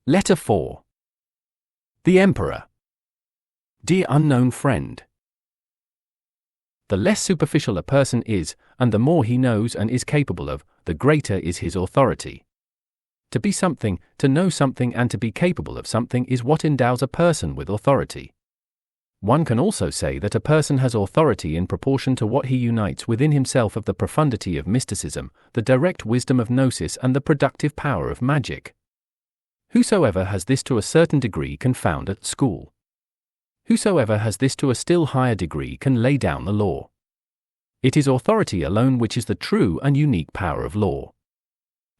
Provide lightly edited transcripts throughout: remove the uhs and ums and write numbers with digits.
Letter 4. The Emperor. Dear unknown friend. The less superficial a person is, and the more he knows and is capable of, the greater is his authority. To be something, to know something and to be capable of something is what endows a person with authority. One can also say that a person has authority in proportion to what he unites within himself of the profundity of mysticism, the direct wisdom of gnosis and the productive power of magic. Whosoever has this to a certain degree can found a school. Whosoever has this to a still higher degree can lay down the law. It is authority alone which is the true and unique power of law.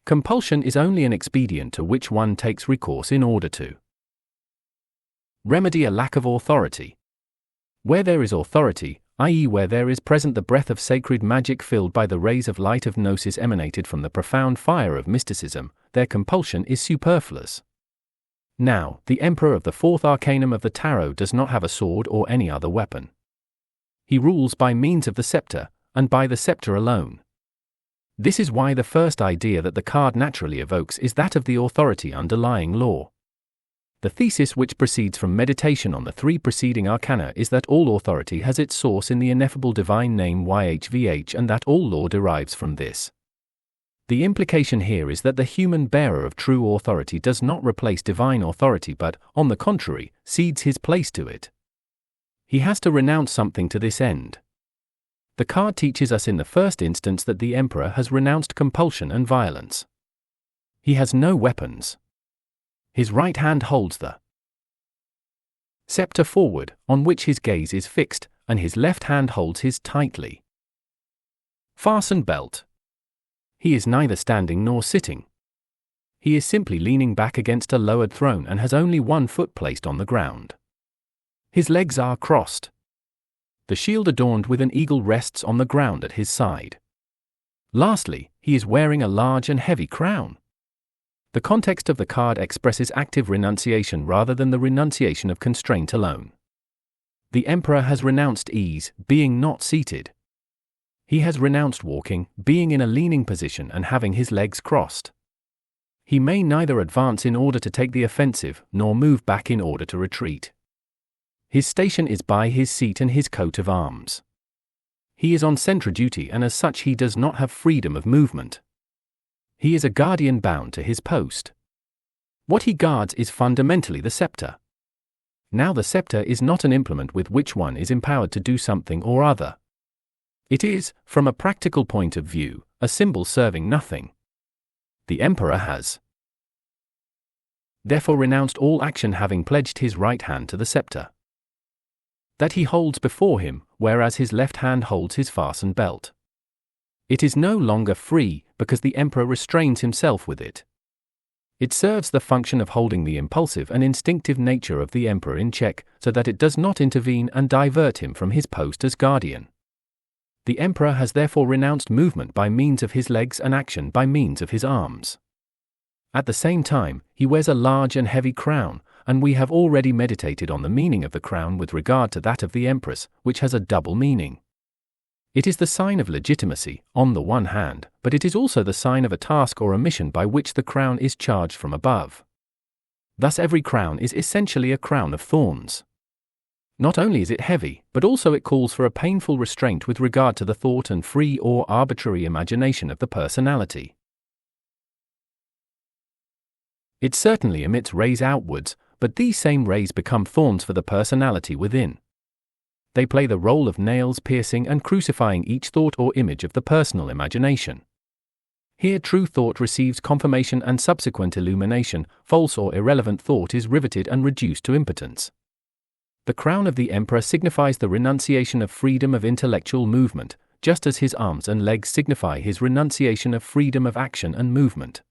Compulsion is only an expedient to which one takes recourse in order to remedy a lack of authority. Where there is authority, i.e. where there is present the breath of sacred magic filled by the rays of light of gnosis emanated from the profound fire of mysticism, their compulsion is superfluous. Now, the Emperor of the fourth Arcanum of the Tarot does not have a sword or any other weapon. He rules by means of the scepter, and by the scepter alone. This is why the first idea that the card naturally evokes is that of the authority underlying law. The thesis which proceeds from meditation on the three preceding arcana is that all authority has its source in the ineffable divine name YHVH and that all law derives from this. The implication here is that the human bearer of true authority does not replace divine authority but, on the contrary, cedes his place to it. He has to renounce something to this end. The card teaches us in the first instance that the Emperor has renounced compulsion and violence. He has no weapons. His right hand holds the scepter forward, on which his gaze is fixed, and his left hand holds his tightly fastened belt. He is neither standing nor sitting. He is simply leaning back against a lowered throne and has only one foot placed on the ground. His legs are crossed. The shield adorned with an eagle rests on the ground at his side. Lastly, he is wearing a large and heavy crown. The context of the card expresses active renunciation rather than the renunciation of constraint alone. The Emperor has renounced ease, being not seated. He has renounced walking, being in a leaning position and having his legs crossed. He may neither advance in order to take the offensive, nor move back in order to retreat. His station is by his seat and his coat of arms. He is on sentry duty and as such he does not have freedom of movement. He is a guardian bound to his post. What he guards is fundamentally the scepter. Now the scepter is not an implement with which one is empowered to do something or other. It is, from a practical point of view, a symbol serving nothing. The Emperor has therefore renounced all action, having pledged his right hand to the scepter that he holds before him, whereas his left hand holds his fastened belt. It is no longer free, because the Emperor restrains himself with it. It serves the function of holding the impulsive and instinctive nature of the Emperor in check, so that it does not intervene and divert him from his post as guardian. The Emperor has therefore renounced movement by means of his legs and action by means of his arms. At the same time, he wears a large and heavy crown, and we have already meditated on the meaning of the crown with regard to that of the Empress, which has a double meaning. It is the sign of legitimacy, on the one hand, but it is also the sign of a task or a mission by which the crown is charged from above. Thus every crown is essentially a crown of thorns. Not only is it heavy, but also it calls for a painful restraint with regard to the thought and free or arbitrary imagination of the personality. It certainly emits rays outwards, but these same rays become thorns for the personality within. They play the role of nails piercing and crucifying each thought or image of the personal imagination. Here true thought receives confirmation and subsequent illumination, false or irrelevant thought is riveted and reduced to impotence. The crown of the Emperor signifies the renunciation of freedom of intellectual movement, just as his arms and legs signify his renunciation of freedom of action and movement.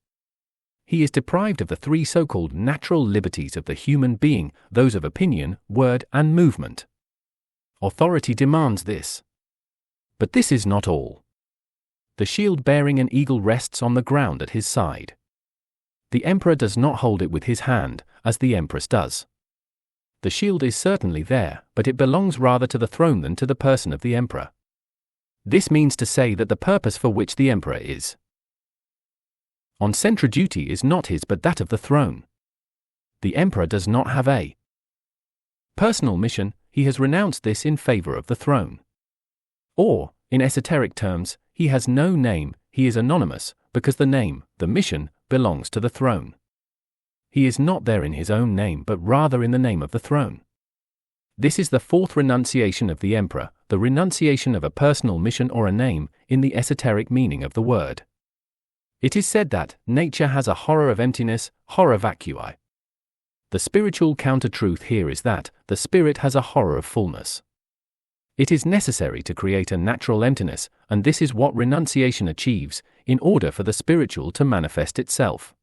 He is deprived of the three so-called natural liberties of the human being, those of opinion, word, and movement. Authority demands this. But this is not all. The shield bearing an eagle rests on the ground at his side. The Emperor does not hold it with his hand, as the Empress does. The shield is certainly there, but it belongs rather to the throne than to the person of the Emperor. This means to say that the purpose for which the Emperor is on sentry duty is not his but that of the throne. The emperor does not have a personal mission, he has renounced this in favor of the throne. Or, in esoteric terms, he has no name, he is anonymous, because the name, the mission, belongs to the throne. He is not there in his own name but rather in the name of the throne. This is the fourth renunciation of the emperor, the renunciation of a personal mission or a name, in the esoteric meaning of the word. It is said that nature has a horror of emptiness, horror vacui. The spiritual counter-truth here is that the spirit has a horror of fullness. It is necessary to create a natural emptiness, and this is what renunciation achieves, in order for the spiritual to manifest itself.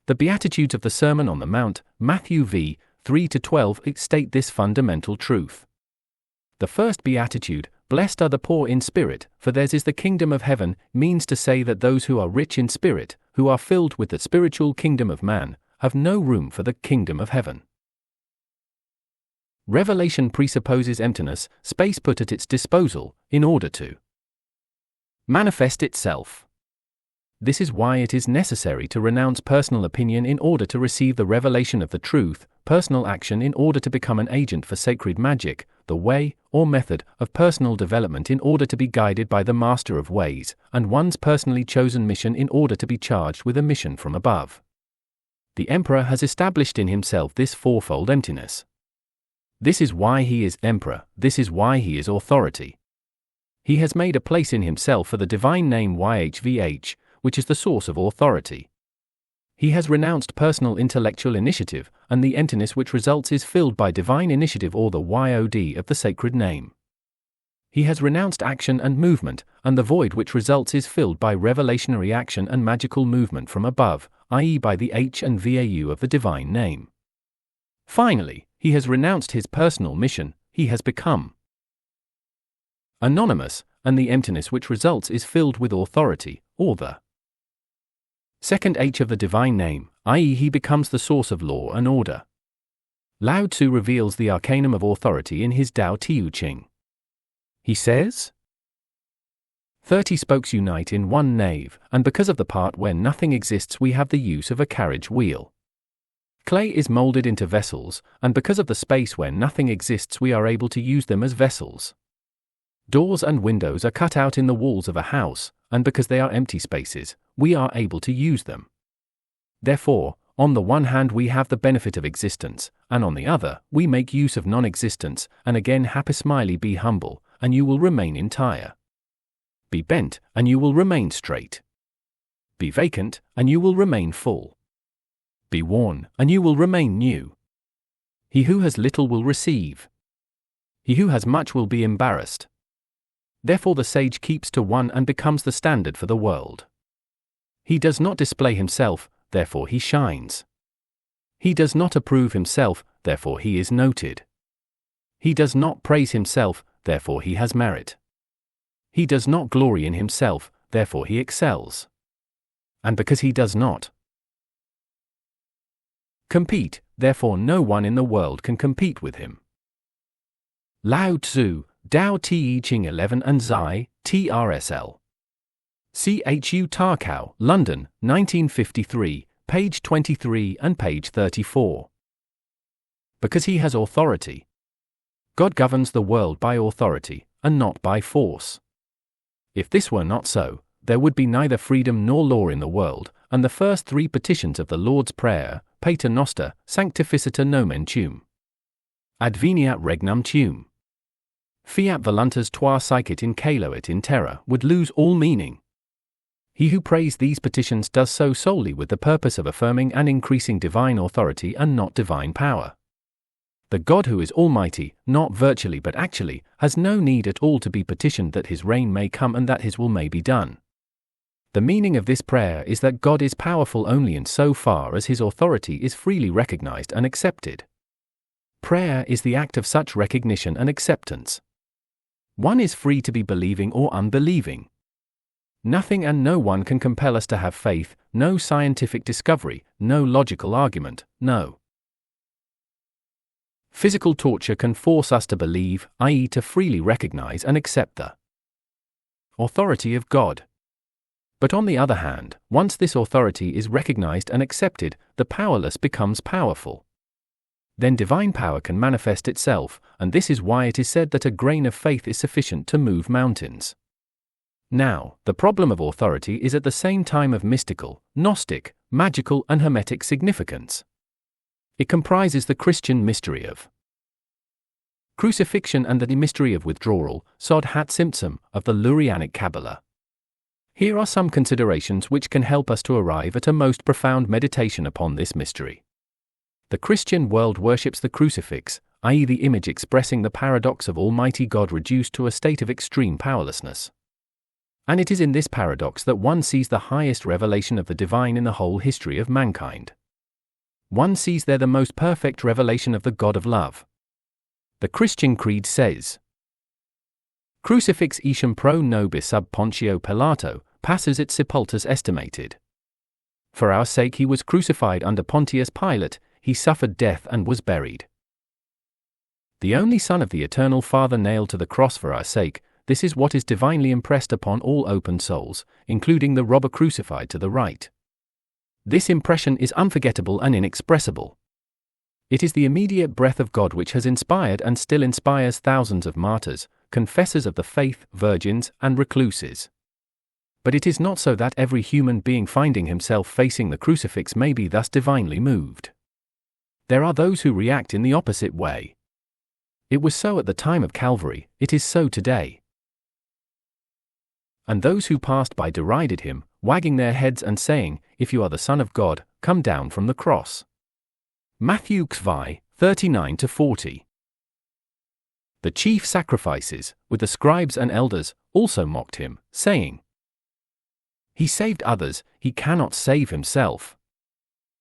The Beatitudes of the Sermon on the Mount, Matthew v. 3-12, state this fundamental truth. The first Beatitude, "Blessed are the poor in spirit, for theirs is the kingdom of heaven," means to say that those who are rich in spirit, who are filled with the spiritual kingdom of man, have no room for the kingdom of heaven. Revelation presupposes emptiness, space put at its disposal, in order to manifest itself. This is why it is necessary to renounce personal opinion in order to receive the revelation of the truth, personal action in order to become an agent for sacred magic, the way, or method, of personal development in order to be guided by the Master of Ways, and one's personally chosen mission in order to be charged with a mission from above. The emperor has established in himself this fourfold emptiness. This is why he is emperor, this is why he is authority. He has made a place in himself for the divine name YHVH, which is the source of authority. He has renounced personal intellectual initiative, and the emptiness which results is filled by divine initiative or the YOD of the sacred name. He has renounced action and movement, and the void which results is filled by revelationary action and magical movement from above, i.e. by the H and VAU of the divine name. Finally, he has renounced his personal mission, he has become anonymous, and the emptiness which results is filled with authority, or the second H of the divine name, i.e. he becomes the source of law and order. Lao Tzu reveals the arcanum of authority in his Tao Te Ching. He says, 30 spokes unite in one nave, and because of the part where nothing exists we have the use of a carriage wheel. Clay is molded into vessels, and because of the space where nothing exists we are able to use them as vessels. Doors and windows are cut out in the walls of a house, and because they are empty spaces, we are able to use them. Therefore, on the one hand we have the benefit of existence, and on the other, we make use of non-existence, and again happy smiley be humble, and you will remain entire. Be bent, and you will remain straight. Be vacant, and you will remain full. Be worn, and you will remain new. He who has little will receive. He who has much will be embarrassed. Therefore the sage keeps to one and becomes the standard for the world. He does not display himself, therefore he shines. He does not approve himself, therefore he is noted. He does not praise himself, therefore he has merit. He does not glory in himself, therefore he excels. And because he does not compete, therefore no one in the world can compete with him. Lao Tzu, Tao Te Ching 11 and Zai, TRSL. CHU Tarkow, London, 1953, page 23 and page 34. Because he has authority. God governs the world by authority, and not by force. If this were not so, there would be neither freedom nor law in the world, and the first three petitions of the Lord's Prayer, Pater Noster, Sanctificita Nomen Tuum, Adveniat Regnum Tuum, Fiat voluntas tua sicit in caelo et in terra, would lose all meaning. He who prays these petitions does so solely with the purpose of affirming and increasing divine authority and not divine power. The God who is almighty, not virtually but actually, has no need at all to be petitioned that his reign may come and that his will may be done. The meaning of this prayer is that God is powerful only in so far as his authority is freely recognized and accepted. Prayer is the act of such recognition and acceptance. One is free to be believing or unbelieving. Nothing and no one can compel us to have faith, no scientific discovery, no logical argument, no physical torture can force us to believe, i.e. to freely recognize and accept the authority of God. But on the other hand, once this authority is recognized and accepted, the powerless becomes powerful. Then divine power can manifest itself, and this is why it is said that a grain of faith is sufficient to move mountains. Now, the problem of authority is at the same time of mystical, Gnostic, magical and Hermetic significance. It comprises the Christian mystery of crucifixion and the mystery of withdrawal, Sod hat Simtsum, of the Lurianic Kabbalah. Here are some considerations which can help us to arrive at a most profound meditation upon this mystery. The Christian world worships the crucifix, i.e. the image expressing the paradox of Almighty God reduced to a state of extreme powerlessness. And it is in this paradox that one sees the highest revelation of the divine in the whole history of mankind. One sees there the most perfect revelation of the God of love. The Christian creed says, Crucifix etiam pro nobis sub Pontio Pilato, passus et sepultus estimated. For our sake he was crucified under Pontius Pilate, he suffered death and was buried. The only Son of the Eternal Father nailed to the cross for our sake, this is what is divinely impressed upon all open souls, including the robber crucified to the right. This impression is unforgettable and inexpressible. It is the immediate breath of God which has inspired and still inspires thousands of martyrs, confessors of the faith, virgins, and recluses. But it is not so that every human being finding himself facing the crucifix may be thus divinely moved. There are those who react in the opposite way. It was so at the time of Calvary, it is so today. And those who passed by derided him, wagging their heads and saying, If you are the Son of God, come down from the cross. Matthew 39-40. The chief sacrifices, with the scribes and elders, also mocked him, saying, He saved others, he cannot save himself.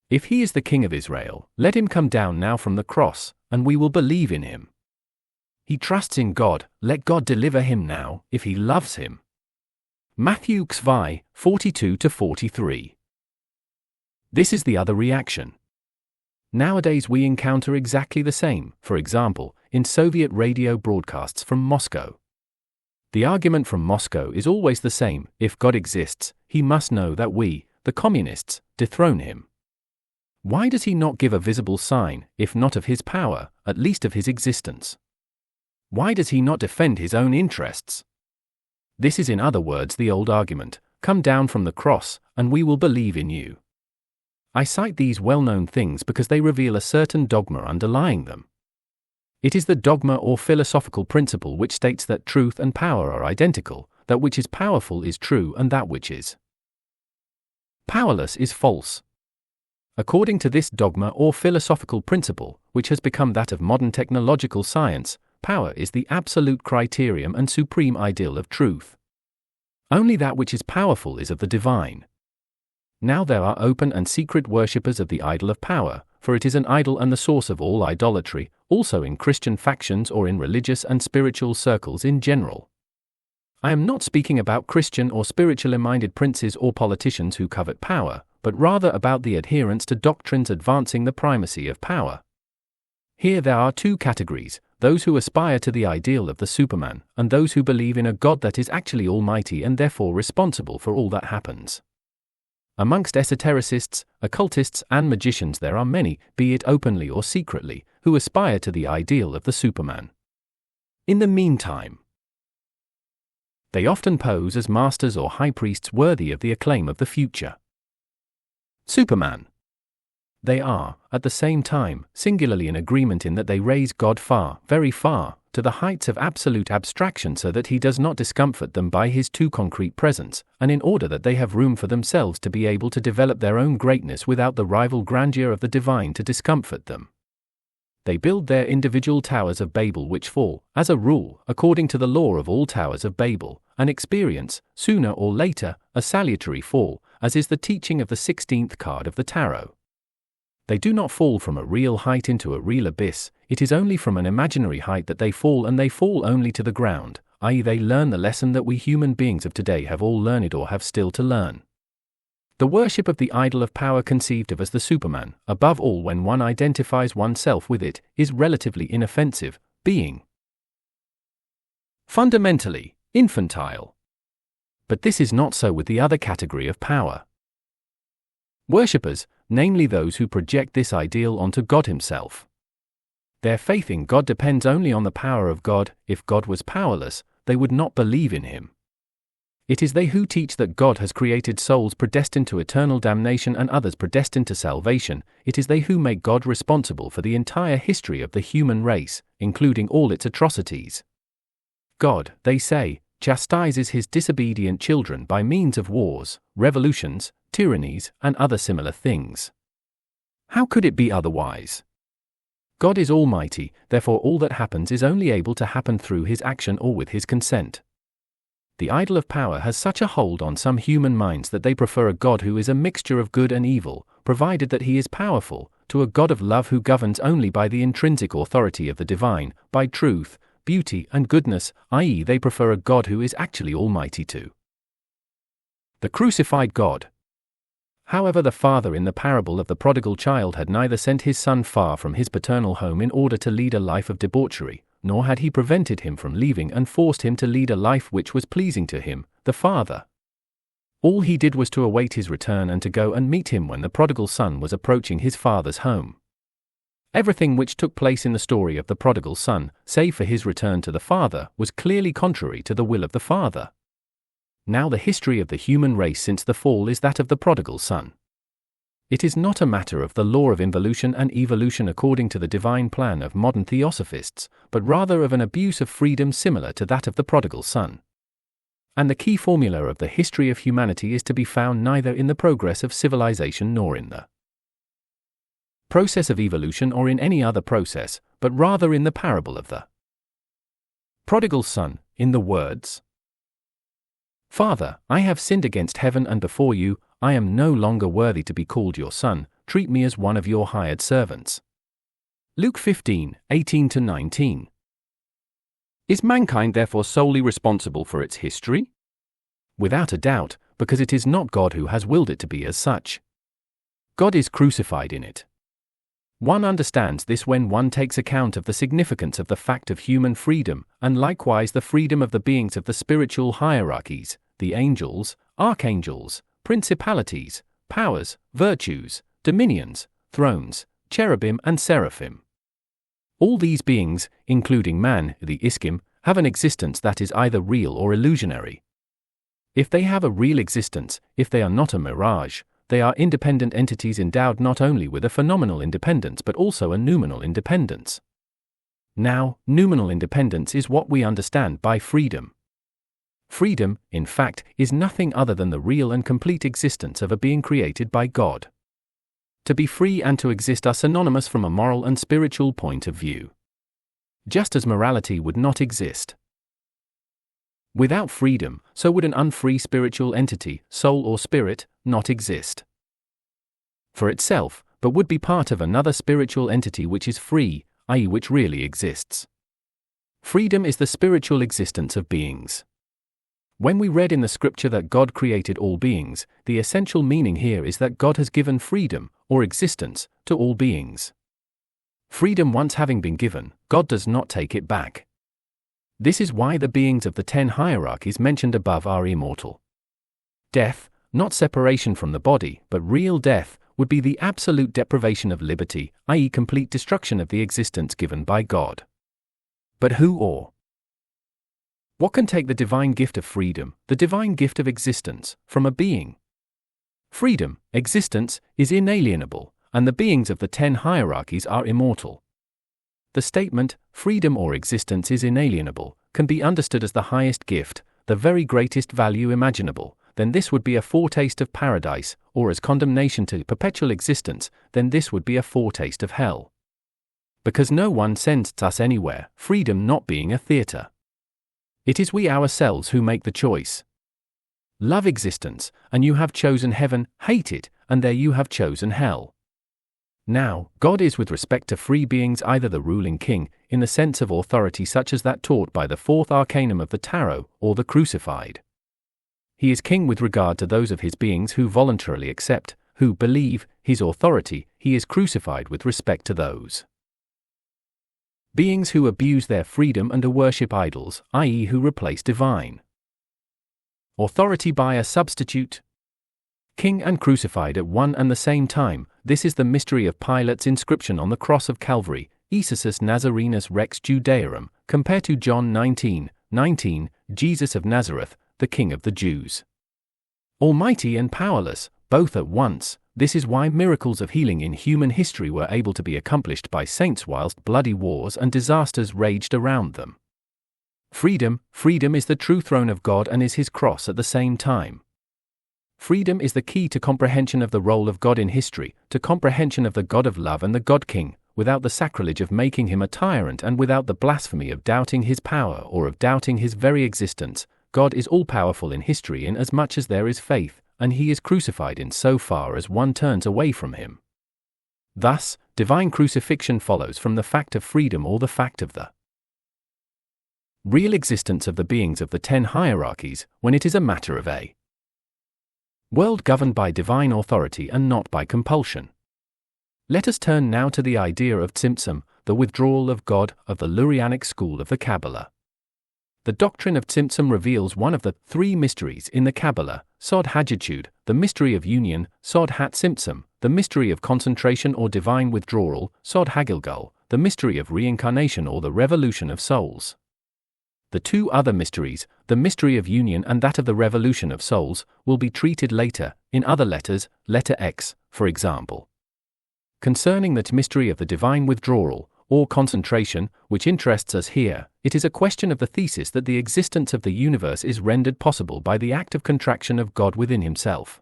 If he is the King of Israel, let him come down now from the cross, and we will believe in him. He trusts in God, let God deliver him now, if he loves him. Matthew 42-43. This is the other reaction. Nowadays we encounter exactly the same, for example, in Soviet radio broadcasts from Moscow. The argument from Moscow is always the same: if God exists, he must know that we, the communists, dethrone him. Why does he not give a visible sign, if not of his power, at least of his existence? Why does he not defend his own interests? This is in other words the old argument, come down from the cross, and we will believe in you. I cite these well-known things because they reveal a certain dogma underlying them. It is the dogma or philosophical principle which states that truth and power are identical, that which is powerful is true and that which is powerless is false. According to this dogma or philosophical principle, which has become that of modern technological science, power is the absolute criterion and supreme ideal of truth. Only that which is powerful is of the divine. Now there are open and secret worshippers of the idol of power, for it is an idol and the source of all idolatry, also in Christian factions or in religious and spiritual circles in general. I am not speaking about Christian or spiritually minded princes or politicians who covet power, but rather about the adherents to doctrines advancing the primacy of power. Here there are two categories: those who aspire to the ideal of the Superman, and those who believe in a God that is actually almighty and therefore responsible for all that happens. Amongst esotericists, occultists and magicians there are many, be it openly or secretly, who aspire to the ideal of the Superman. In the meantime, they often pose as masters or high priests worthy of the acclaim of the future Superman. They are, at the same time, singularly in agreement in that they raise God far, very far, to the heights of absolute abstraction so that he does not discomfort them by his too concrete presence, and in order that they have room for themselves to be able to develop their own greatness without the rival grandeur of the divine to discomfort them. They build their individual towers of Babel which fall, as a rule, according to the law of all towers of Babel, and experience, sooner or later, a salutary fall, as is the teaching of the 16th card of the tarot. They do not fall from a real height into a real abyss, it is only from an imaginary height that they fall, and they fall only to the ground, i.e. they learn the lesson that we human beings of today have all learned or have still to learn. The worship of the idol of power conceived of as the Superman, above all when one identifies oneself with it, is relatively inoffensive, being fundamentally infantile. But this is not so with the other category of power. Worshippers, namely those who project this ideal onto God himself. Their faith in God depends only on the power of God. If God was powerless, they would not believe in him. It is they who teach that God has created souls predestined to eternal damnation and others predestined to salvation. It is they who make God responsible for the entire history of the human race, including all its atrocities. God, they say, chastises his disobedient children by means of wars, revolutions, tyrannies, and other similar things. How could it be otherwise? God is almighty, therefore all that happens is only able to happen through his action or with his consent. The idol of power has such a hold on some human minds that they prefer a God who is a mixture of good and evil, provided that he is powerful, to a God of love who governs only by the intrinsic authority of the divine, by truth, beauty, and goodness, i.e., they prefer a God who is actually almighty too. The crucified God. However, the father in the parable of the prodigal child had neither sent his son far from his paternal home in order to lead a life of debauchery, nor had he prevented him from leaving and forced him to lead a life which was pleasing to him, the father. All he did was to await his return and to go and meet him when the prodigal son was approaching his father's home. Everything which took place in the story of the prodigal son, save for his return to the father, was clearly contrary to the will of the father. Now the history of the human race since the fall is that of the prodigal son. It is not a matter of the law of involution and evolution according to the divine plan of modern theosophists, but rather of an abuse of freedom similar to that of the prodigal son. And the key formula of the history of humanity is to be found neither in the progress of civilization nor in the process of evolution or in any other process, but rather in the parable of the prodigal son, in the words, "Father, I have sinned against heaven and before you, I am no longer worthy to be called your son, treat me as one of your hired servants." Luke 15:18-19. Is mankind therefore solely responsible for its history? Without a doubt, because it is not God who has willed it to be as such. God is crucified in it. One understands this when one takes account of the significance of the fact of human freedom, and likewise the freedom of the beings of the spiritual hierarchies, the angels, archangels, principalities, powers, virtues, dominions, thrones, cherubim and seraphim. All these beings, including man, the Iskim, have an existence that is either real or illusionary. If they have a real existence, if they are not a mirage, they are independent entities endowed not only with a phenomenal independence but also a noumenal independence. Now, noumenal independence is what we understand by freedom. Freedom, in fact, is nothing other than the real and complete existence of a being created by God. To be free and to exist are synonymous from a moral and spiritual point of view. Just as morality would not exist without freedom, so would an unfree spiritual entity, soul or spirit, not exist for itself, but would be part of another spiritual entity which is free, i.e., which really exists. Freedom is the spiritual existence of beings. When we read in the scripture that God created all beings, the essential meaning here is that God has given freedom, or existence, to all beings. Freedom once having been given, God does not take it back. This is why the beings of the 10 hierarchies mentioned above are immortal. Death, not separation from the body, but real death, would be the absolute deprivation of liberty, i.e., complete destruction of the existence given by God. But who or what can take the divine gift of freedom, the divine gift of existence, from a being? Freedom, existence, is inalienable, and the beings of the 10 hierarchies are immortal. The statement, freedom or existence is inalienable, can be understood as the highest gift, the very greatest value imaginable, then this would be a foretaste of paradise, or as condemnation to perpetual existence, then this would be a foretaste of hell. Because no one sends us anywhere, freedom not being a theatre. It is we ourselves who make the choice. Love existence, and you have chosen heaven, hate it, and there you have chosen hell. Now, God is with respect to free beings either the ruling king, in the sense of authority such as that taught by the 4th Arcanum of the Tarot, or the crucified. He is king with regard to those of his beings who voluntarily accept, who believe, his authority. He is crucified with respect to those beings who abuse their freedom and worship idols, i.e., who replace divine Authority by a substitute. King and crucified at one and the same time, this is the mystery of Pilate's inscription on the cross of Calvary, Iesus Nazarenus Rex Judaeorum, compared to John 19:19, Jesus of Nazareth, the King of the Jews. Almighty and powerless, both at once, this is why miracles of healing in human history were able to be accomplished by saints whilst bloody wars and disasters raged around them. Freedom is the true throne of God and is his cross at the same time. Freedom is the key to comprehension of the role of God in history, to comprehension of the God of love and the God King, without the sacrilege of making him a tyrant and without the blasphemy of doubting his power or of doubting his very existence. God is all-powerful in history in as much as there is faith, and he is crucified in so far as one turns away from him. Thus, divine crucifixion follows from the fact of freedom or the fact of the real existence of the beings of the 10 hierarchies, when it is a matter of a world governed by divine authority and not by compulsion. Let us turn now to the idea of Tzimtzum, the withdrawal of God, of the Lurianic school of the Kabbalah. The doctrine of Tzimtzum reveals one of the 3 mysteries in the Kabbalah, Sod HaGitud, the mystery of union, Sod HaTzimtzum, the mystery of concentration or divine withdrawal, Sod HaGilgul, the mystery of reincarnation or the revolution of souls. The 2 other mysteries, the mystery of union and that of the revolution of souls, will be treated later, in other letters, letter X, for example. Concerning that mystery of the divine withdrawal, or concentration, which interests us here, it is a question of the thesis that the existence of the universe is rendered possible by the act of contraction of God within himself.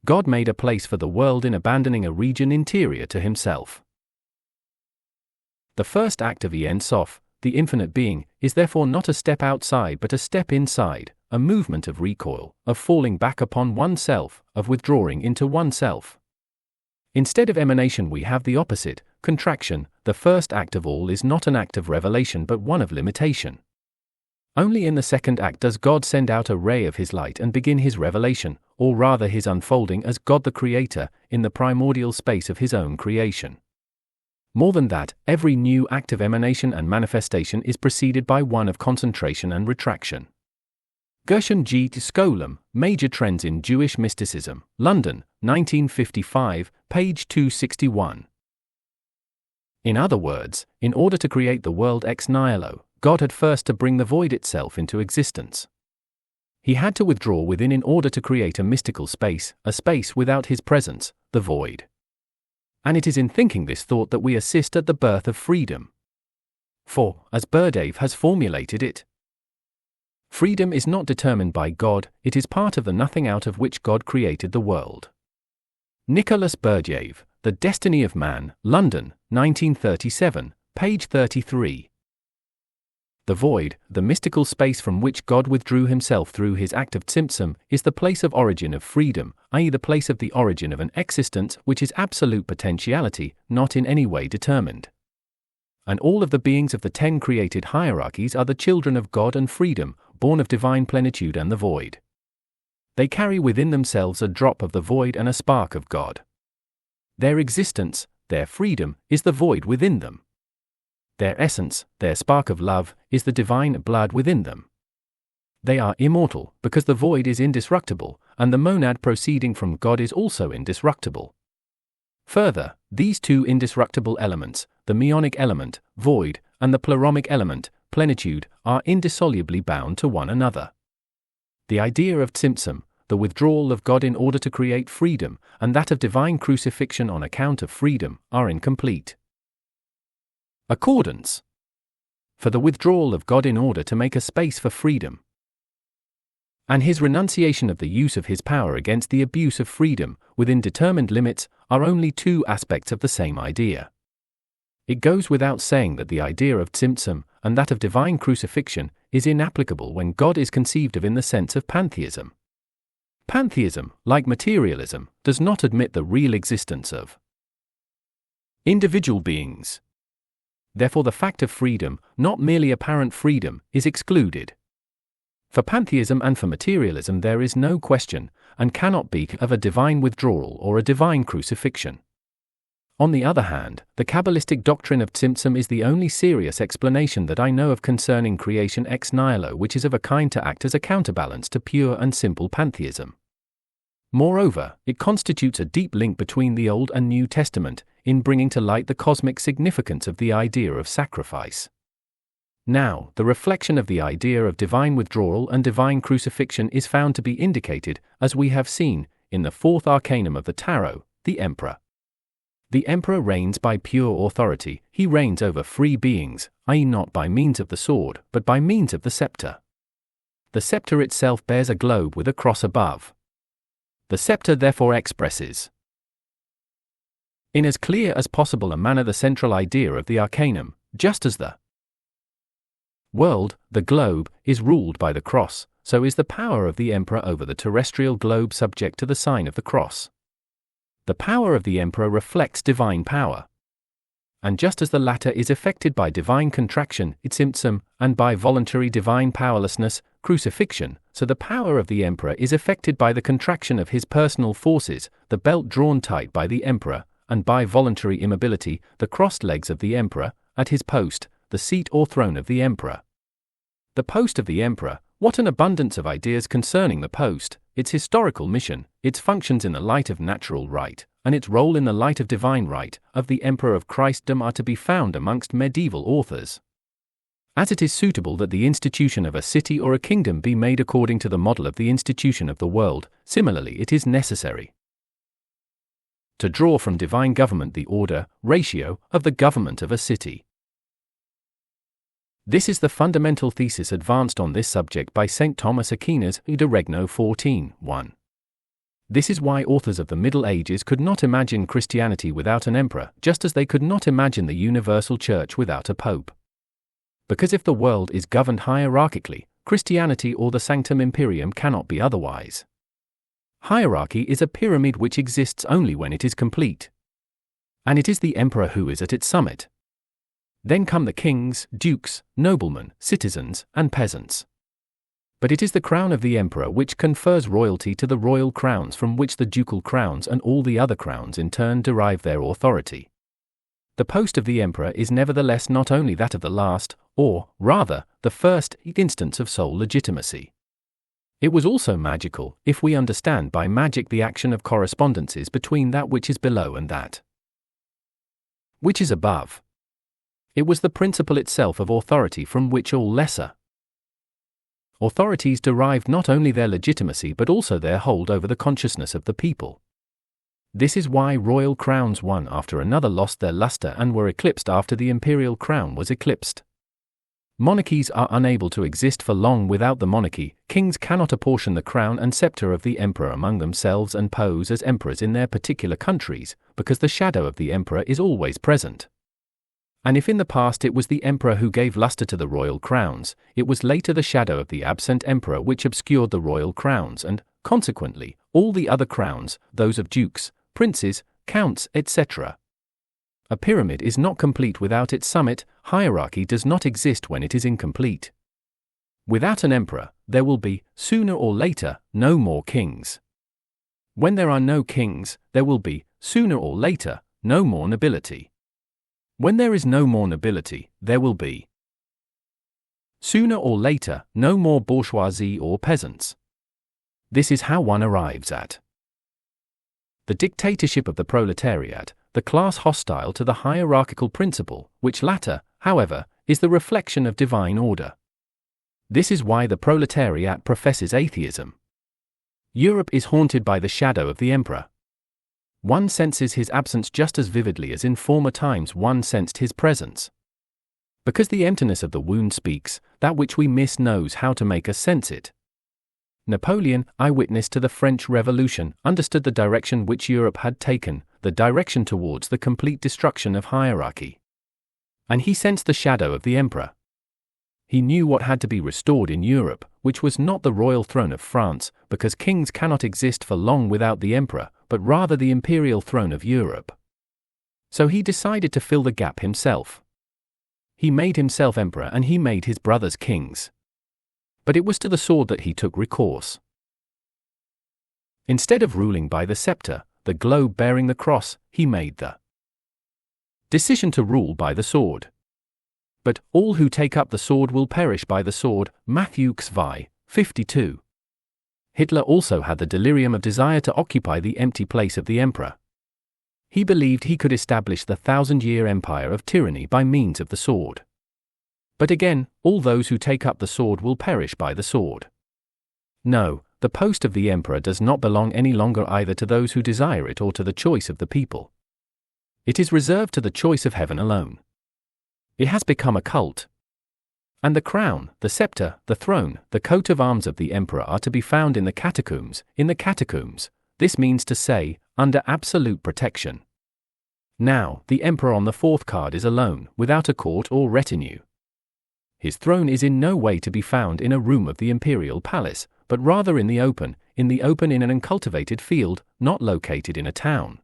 God made a place for the world in abandoning a region interior to himself. The first act of Ein Sof, the infinite being, is therefore not a step outside but a step inside, a movement of recoil, of falling back upon oneself, of withdrawing into oneself. Instead of emanation we have the opposite, contraction. The first act of all is not an act of revelation but one of limitation. Only in the second act does God send out a ray of his light and begin his revelation, or rather his unfolding as God the Creator, in the primordial space of his own creation. More than that, every new act of emanation and manifestation is preceded by one of concentration and retraction. Gershom G. Scholem, Major Trends in Jewish Mysticism, London, 1955, page 261. In other words, in order to create the world ex nihilo, God had first to bring the void itself into existence. He had to withdraw within in order to create a mystical space, a space without his presence, the void. And it is in thinking this thought that we assist at the birth of freedom. For, as Berdyaev has formulated it, freedom is not determined by God, it is part of the nothing out of which God created the world. Nicholas Berdyaev, The Destiny of Man, London, 1937, page 33. The void, the mystical space from which God withdrew himself through his act of Tzimtzum, is the place of origin of freedom, i.e. the place of the origin of an existence which is absolute potentiality, not in any way determined. And all of the beings of the 10 created hierarchies are the children of God and freedom, born of divine plenitude and the void. They carry within themselves a drop of the void and a spark of God. Their existence, their freedom, is the void within them. Their essence, their spark of love, is the divine blood within them. They are immortal, because the void is indestructible, and the monad proceeding from God is also indestructible. Further, these 2 indestructible elements, the meonic element, void, and the pleromic element, plenitude, are indissolubly bound to one another. The idea of Tzimtzum, the withdrawal of God in order to create freedom, and that of divine crucifixion on account of freedom, are incomplete. Accordance. For the withdrawal of God in order to make a space for freedom, and his renunciation of the use of his power against the abuse of freedom, within determined limits, are only 2 aspects of the same idea. It goes without saying that the idea of Tzimtzum, and that of divine crucifixion, is inapplicable when God is conceived of in the sense of pantheism. Pantheism, like materialism, does not admit the real existence of individual beings. Therefore the fact of freedom, not merely apparent freedom, is excluded. For pantheism and for materialism there is no question, and cannot be, of a divine withdrawal or a divine crucifixion. On the other hand, the Kabbalistic doctrine of Tzimtzum is the only serious explanation that I know of concerning creation ex nihilo, which is of a kind to act as a counterbalance to pure and simple pantheism. Moreover, it constitutes a deep link between the Old and New Testament, in bringing to light the cosmic significance of the idea of sacrifice. Now, the reflection of the idea of divine withdrawal and divine crucifixion is found to be indicated, as we have seen, in the fourth arcanum of the tarot, the Emperor. The Emperor reigns by pure authority. He reigns over free beings, i.e. not by means of the sword, but by means of the scepter. The scepter itself bears a globe with a cross above. The scepter therefore expresses, in as clear as possible a manner, the central idea of the Arcanum, just as the world, the globe, is ruled by the cross, so is the power of the Emperor over the terrestrial globe subject to the sign of the cross. The power of the Emperor reflects divine power. And just as the latter is effected by divine contraction, Tzimtzum, and by voluntary divine powerlessness, crucifixion, so the power of the Emperor is effected by the contraction of his personal forces, the belt drawn tight by the Emperor, and by voluntary immobility, the crossed legs of the Emperor, at his post, the seat or throne of the Emperor. The post of the Emperor, what an abundance of ideas concerning the post, its historical mission, its functions in the light of natural right, and its role in the light of divine right, of the Emperor of Christendom are to be found amongst medieval authors. As it is suitable that the institution of a city or a kingdom be made according to the model of the institution of the world, similarly it is necessary to draw from divine government the order, ratio, of the government of a city. This is the fundamental thesis advanced on this subject by St. Thomas Aquinas, De Regno 14:1. This is why authors of the Middle Ages could not imagine Christianity without an emperor, just as they could not imagine the universal church without a pope. Because if the world is governed hierarchically, Christianity or the Sanctum Imperium cannot be otherwise. Hierarchy is a pyramid which exists only when it is complete. And it is the emperor who is at its summit. Then come the kings, dukes, noblemen, citizens, and peasants. But it is the crown of the emperor which confers royalty to the royal crowns, from which the ducal crowns and all the other crowns in turn derive their authority. The post of the emperor is nevertheless not only that of the last, or, rather, the first, instance of sole legitimacy. It was also magical, if we understand by magic the action of correspondences between that which is below and that which is above. It was the principle itself of authority from which all lesser authorities derived not only their legitimacy but also their hold over the consciousness of the people. This is why royal crowns one after another lost their luster and were eclipsed after the imperial crown was eclipsed. Monarchies are unable to exist for long without the monarchy. Kings cannot apportion the crown and scepter of the emperor among themselves and pose as emperors in their particular countries, because the shadow of the emperor is always present. And if in the past it was the emperor who gave luster to the royal crowns, it was later the shadow of the absent emperor which obscured the royal crowns and, consequently, all the other crowns, those of dukes, princes, counts, etc. A pyramid is not complete without its summit. Hierarchy does not exist when it is incomplete. Without an emperor, there will be, sooner or later, no more kings. When there are no kings, there will be, sooner or later, no more nobility. When there is no more nobility, there will be, sooner or later, no more bourgeoisie or peasants. This is how one arrives at the dictatorship of the proletariat, the class hostile to the hierarchical principle, which latter, however, is the reflection of divine order. This is why the proletariat professes atheism. Europe is haunted by the shadow of the emperor. One senses his absence just as vividly as in former times one sensed his presence. Because the emptiness of the wound speaks, that which we miss knows how to make us sense it. Napoleon, eyewitness to the French Revolution, understood the direction which Europe had taken, the direction towards the complete destruction of hierarchy. And he sensed the shadow of the emperor. He knew what had to be restored in Europe, which was not the royal throne of France, because kings cannot exist for long without the emperor, but rather the imperial throne of Europe. So he decided to fill the gap himself. He made himself emperor and he made his brothers kings. But it was to the sword that he took recourse. Instead of ruling by the scepter, the globe bearing the cross, he made the Decision to rule by the sword. But all who take up the sword will perish by the sword. Matthew 5:52. Hitler also had the delirium of desire to occupy the empty place of the emperor. He believed he could establish the 1,000-year empire of tyranny by means of the sword. But again, all those who take up the sword will perish by the sword. No, the post of the emperor does not belong any longer either to those who desire it or to the choice of the people. It is reserved to the choice of heaven alone. It has become a cult. And the crown, the scepter, the throne, the coat of arms of the emperor are to be found in the catacombs. In the catacombs, this means to say, under absolute protection. Now, the emperor on the fourth card is alone, without a court or retinue. His throne is in no way to be found in a room of the imperial palace, but rather in the open in an uncultivated field, not located in a town.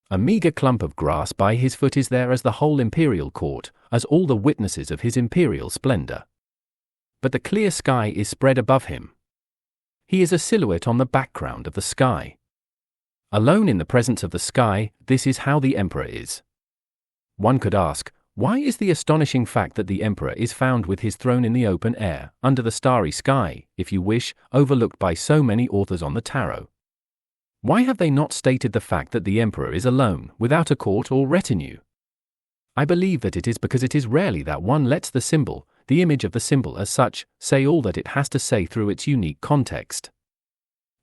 A meager clump of grass by his foot is there as the whole imperial court, as all the witnesses of his imperial splendor. But the clear sky is spread above him. He is a silhouette on the background of the sky. Alone in the presence of the sky, this is how the emperor is. One could ask, why is the astonishing fact that the emperor is found with his throne in the open air, under the starry sky, if you wish, overlooked by so many authors on the tarot? Why have they not stated the fact that the emperor is alone, without a court or retinue? I believe that it is because it is rarely that one lets the symbol, the image of the symbol as such, say all that it has to say through its unique context.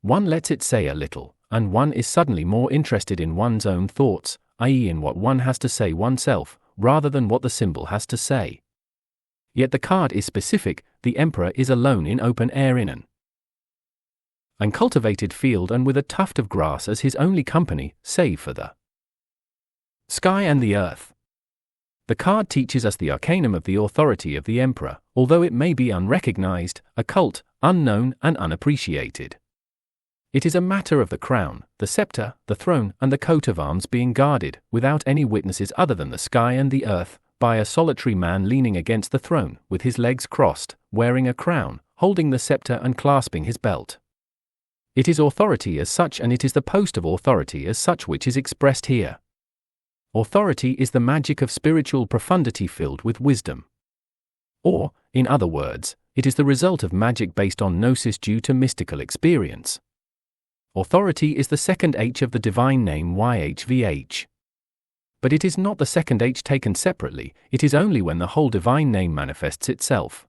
One lets it say a little, and one is suddenly more interested in one's own thoughts, i.e. in what one has to say oneself, rather than what the symbol has to say. Yet the card is specific, the emperor is alone in open air in an uncultivated field and with a tuft of grass as his only company, save for the sky and the earth. The card teaches us the arcanum of the authority of the emperor, although it may be unrecognized, occult, unknown, and unappreciated. It is a matter of the crown, the scepter, the throne, and the coat of arms being guarded, without any witnesses other than the sky and the earth, by a solitary man leaning against the throne, with his legs crossed, wearing a crown, holding the scepter and clasping his belt. It is authority as such, and it is the post of authority as such which is expressed here. Authority is the magic of spiritual profundity filled with wisdom. Or, in other words, it is the result of magic based on gnosis due to mystical experience. Authority is the second H of the divine name YHVH. But it is not the second H taken separately, it is only when the whole divine name manifests itself.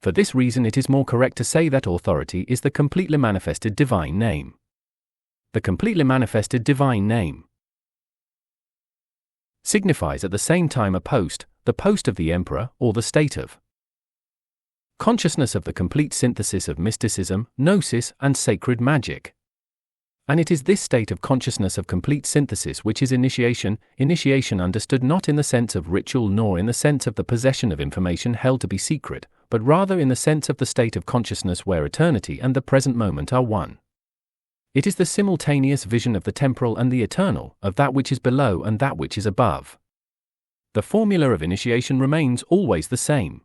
For this reason it is more correct to say that authority is the completely manifested divine name. The completely manifested divine name signifies at the same time a post, the post of the emperor, or the state of consciousness of the complete synthesis of mysticism, gnosis, and sacred magic. And it is this state of consciousness of complete synthesis which is initiation understood not in the sense of ritual nor in the sense of the possession of information held to be secret, but rather in the sense of the state of consciousness where eternity and the present moment are one. It is the simultaneous vision of the temporal and the eternal, of that which is below and that which is above. The formula of initiation remains always the same.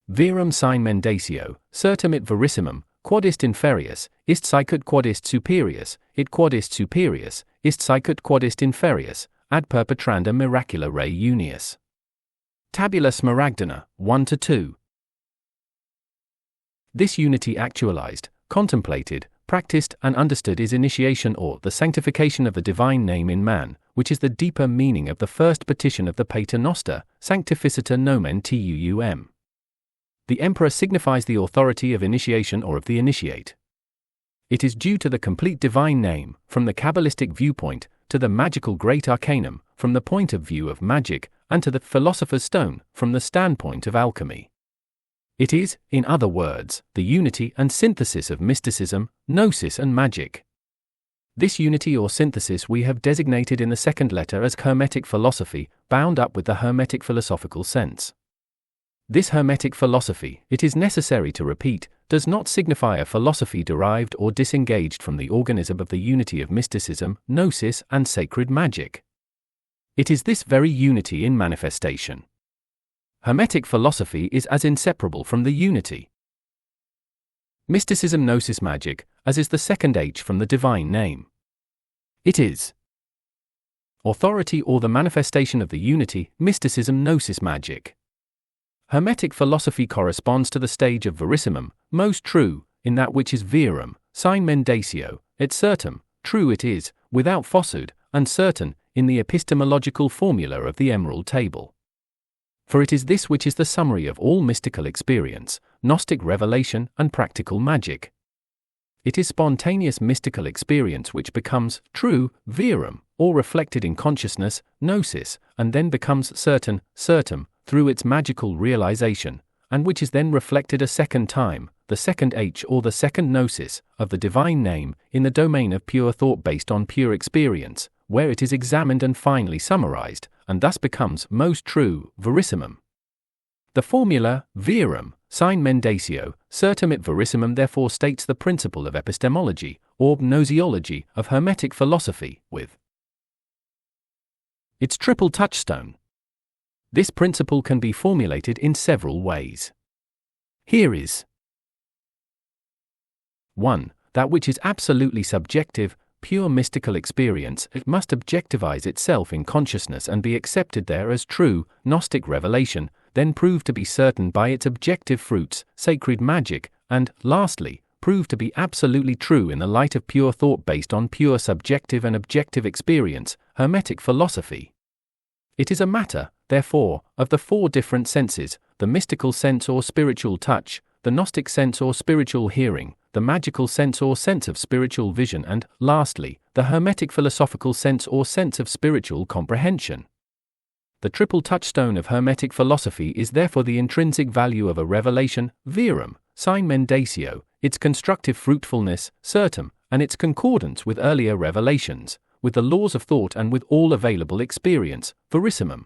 Virum sine mendatio, certum it verissimum, quod est inferius, ist sicut quod est superius, it quod est superius, ist sicut quod est inferius, ad perpetranda miracula rei unius. Tabula Smaragdana, 1-2. This unity actualized, contemplated, practiced and understood is initiation or the sanctification of the divine name in man, which is the deeper meaning of the first petition of the Pater Noster, Sanctificita Nomen Tuum. The emperor signifies the authority of initiation or of the initiate. It is due to the complete divine name, from the Kabbalistic viewpoint, to the magical great arcanum, from the point of view of magic, and to the philosopher's stone, from the standpoint of alchemy. It is, in other words, the unity and synthesis of mysticism, gnosis and magic. This unity or synthesis we have designated in the second letter as Hermetic philosophy, bound up with the Hermetic philosophical sense. This Hermetic philosophy, it is necessary to repeat, does not signify a philosophy derived or disengaged from the organism of the unity of mysticism, gnosis, and sacred magic. It is this very unity in manifestation. Hermetic philosophy is as inseparable from the unity. Mysticism, gnosis, magic, as is the second H from the divine name. It is authority or the manifestation of the unity, mysticism, gnosis, magic. Hermetic philosophy corresponds to the stage of verissimum, most true, in that which is verum, sine mendatio, et certum, true it is, without falsehood, and certain, in the epistemological formula of the Emerald Table. For it is this which is the summary of all mystical experience, Gnostic revelation, and practical magic. It is spontaneous mystical experience which becomes true, verum, or reflected in consciousness, gnosis, and then becomes certain, certum, through its magical realization, and which is then reflected a second time, the second H or the second gnosis, of the divine name, in the domain of pure thought based on pure experience, where it is examined and finally summarized, and thus becomes most true, verissimum. The formula, verum, sine mendatio, certum et verissimum therefore states the principle of epistemology, or gnoseology, of Hermetic philosophy, with its triple touchstone. This principle can be formulated in several ways. Here is 1. That which is absolutely subjective, pure mystical experience, it must objectivize itself in consciousness and be accepted there as true, Gnostic revelation, then prove to be certain by its objective fruits, sacred magic, and, lastly, prove to be absolutely true in the light of pure thought based on pure subjective and objective experience, Hermetic philosophy. It is a matter, therefore, of the four different senses, the mystical sense or spiritual touch, the Gnostic sense or spiritual hearing, the magical sense or sense of spiritual vision, and, lastly, the Hermetic philosophical sense or sense of spiritual comprehension. The triple touchstone of Hermetic philosophy is therefore the intrinsic value of a revelation, verum, sine mendatio, its constructive fruitfulness, certum, and its concordance with earlier revelations, with the laws of thought and with all available experience, verissimum.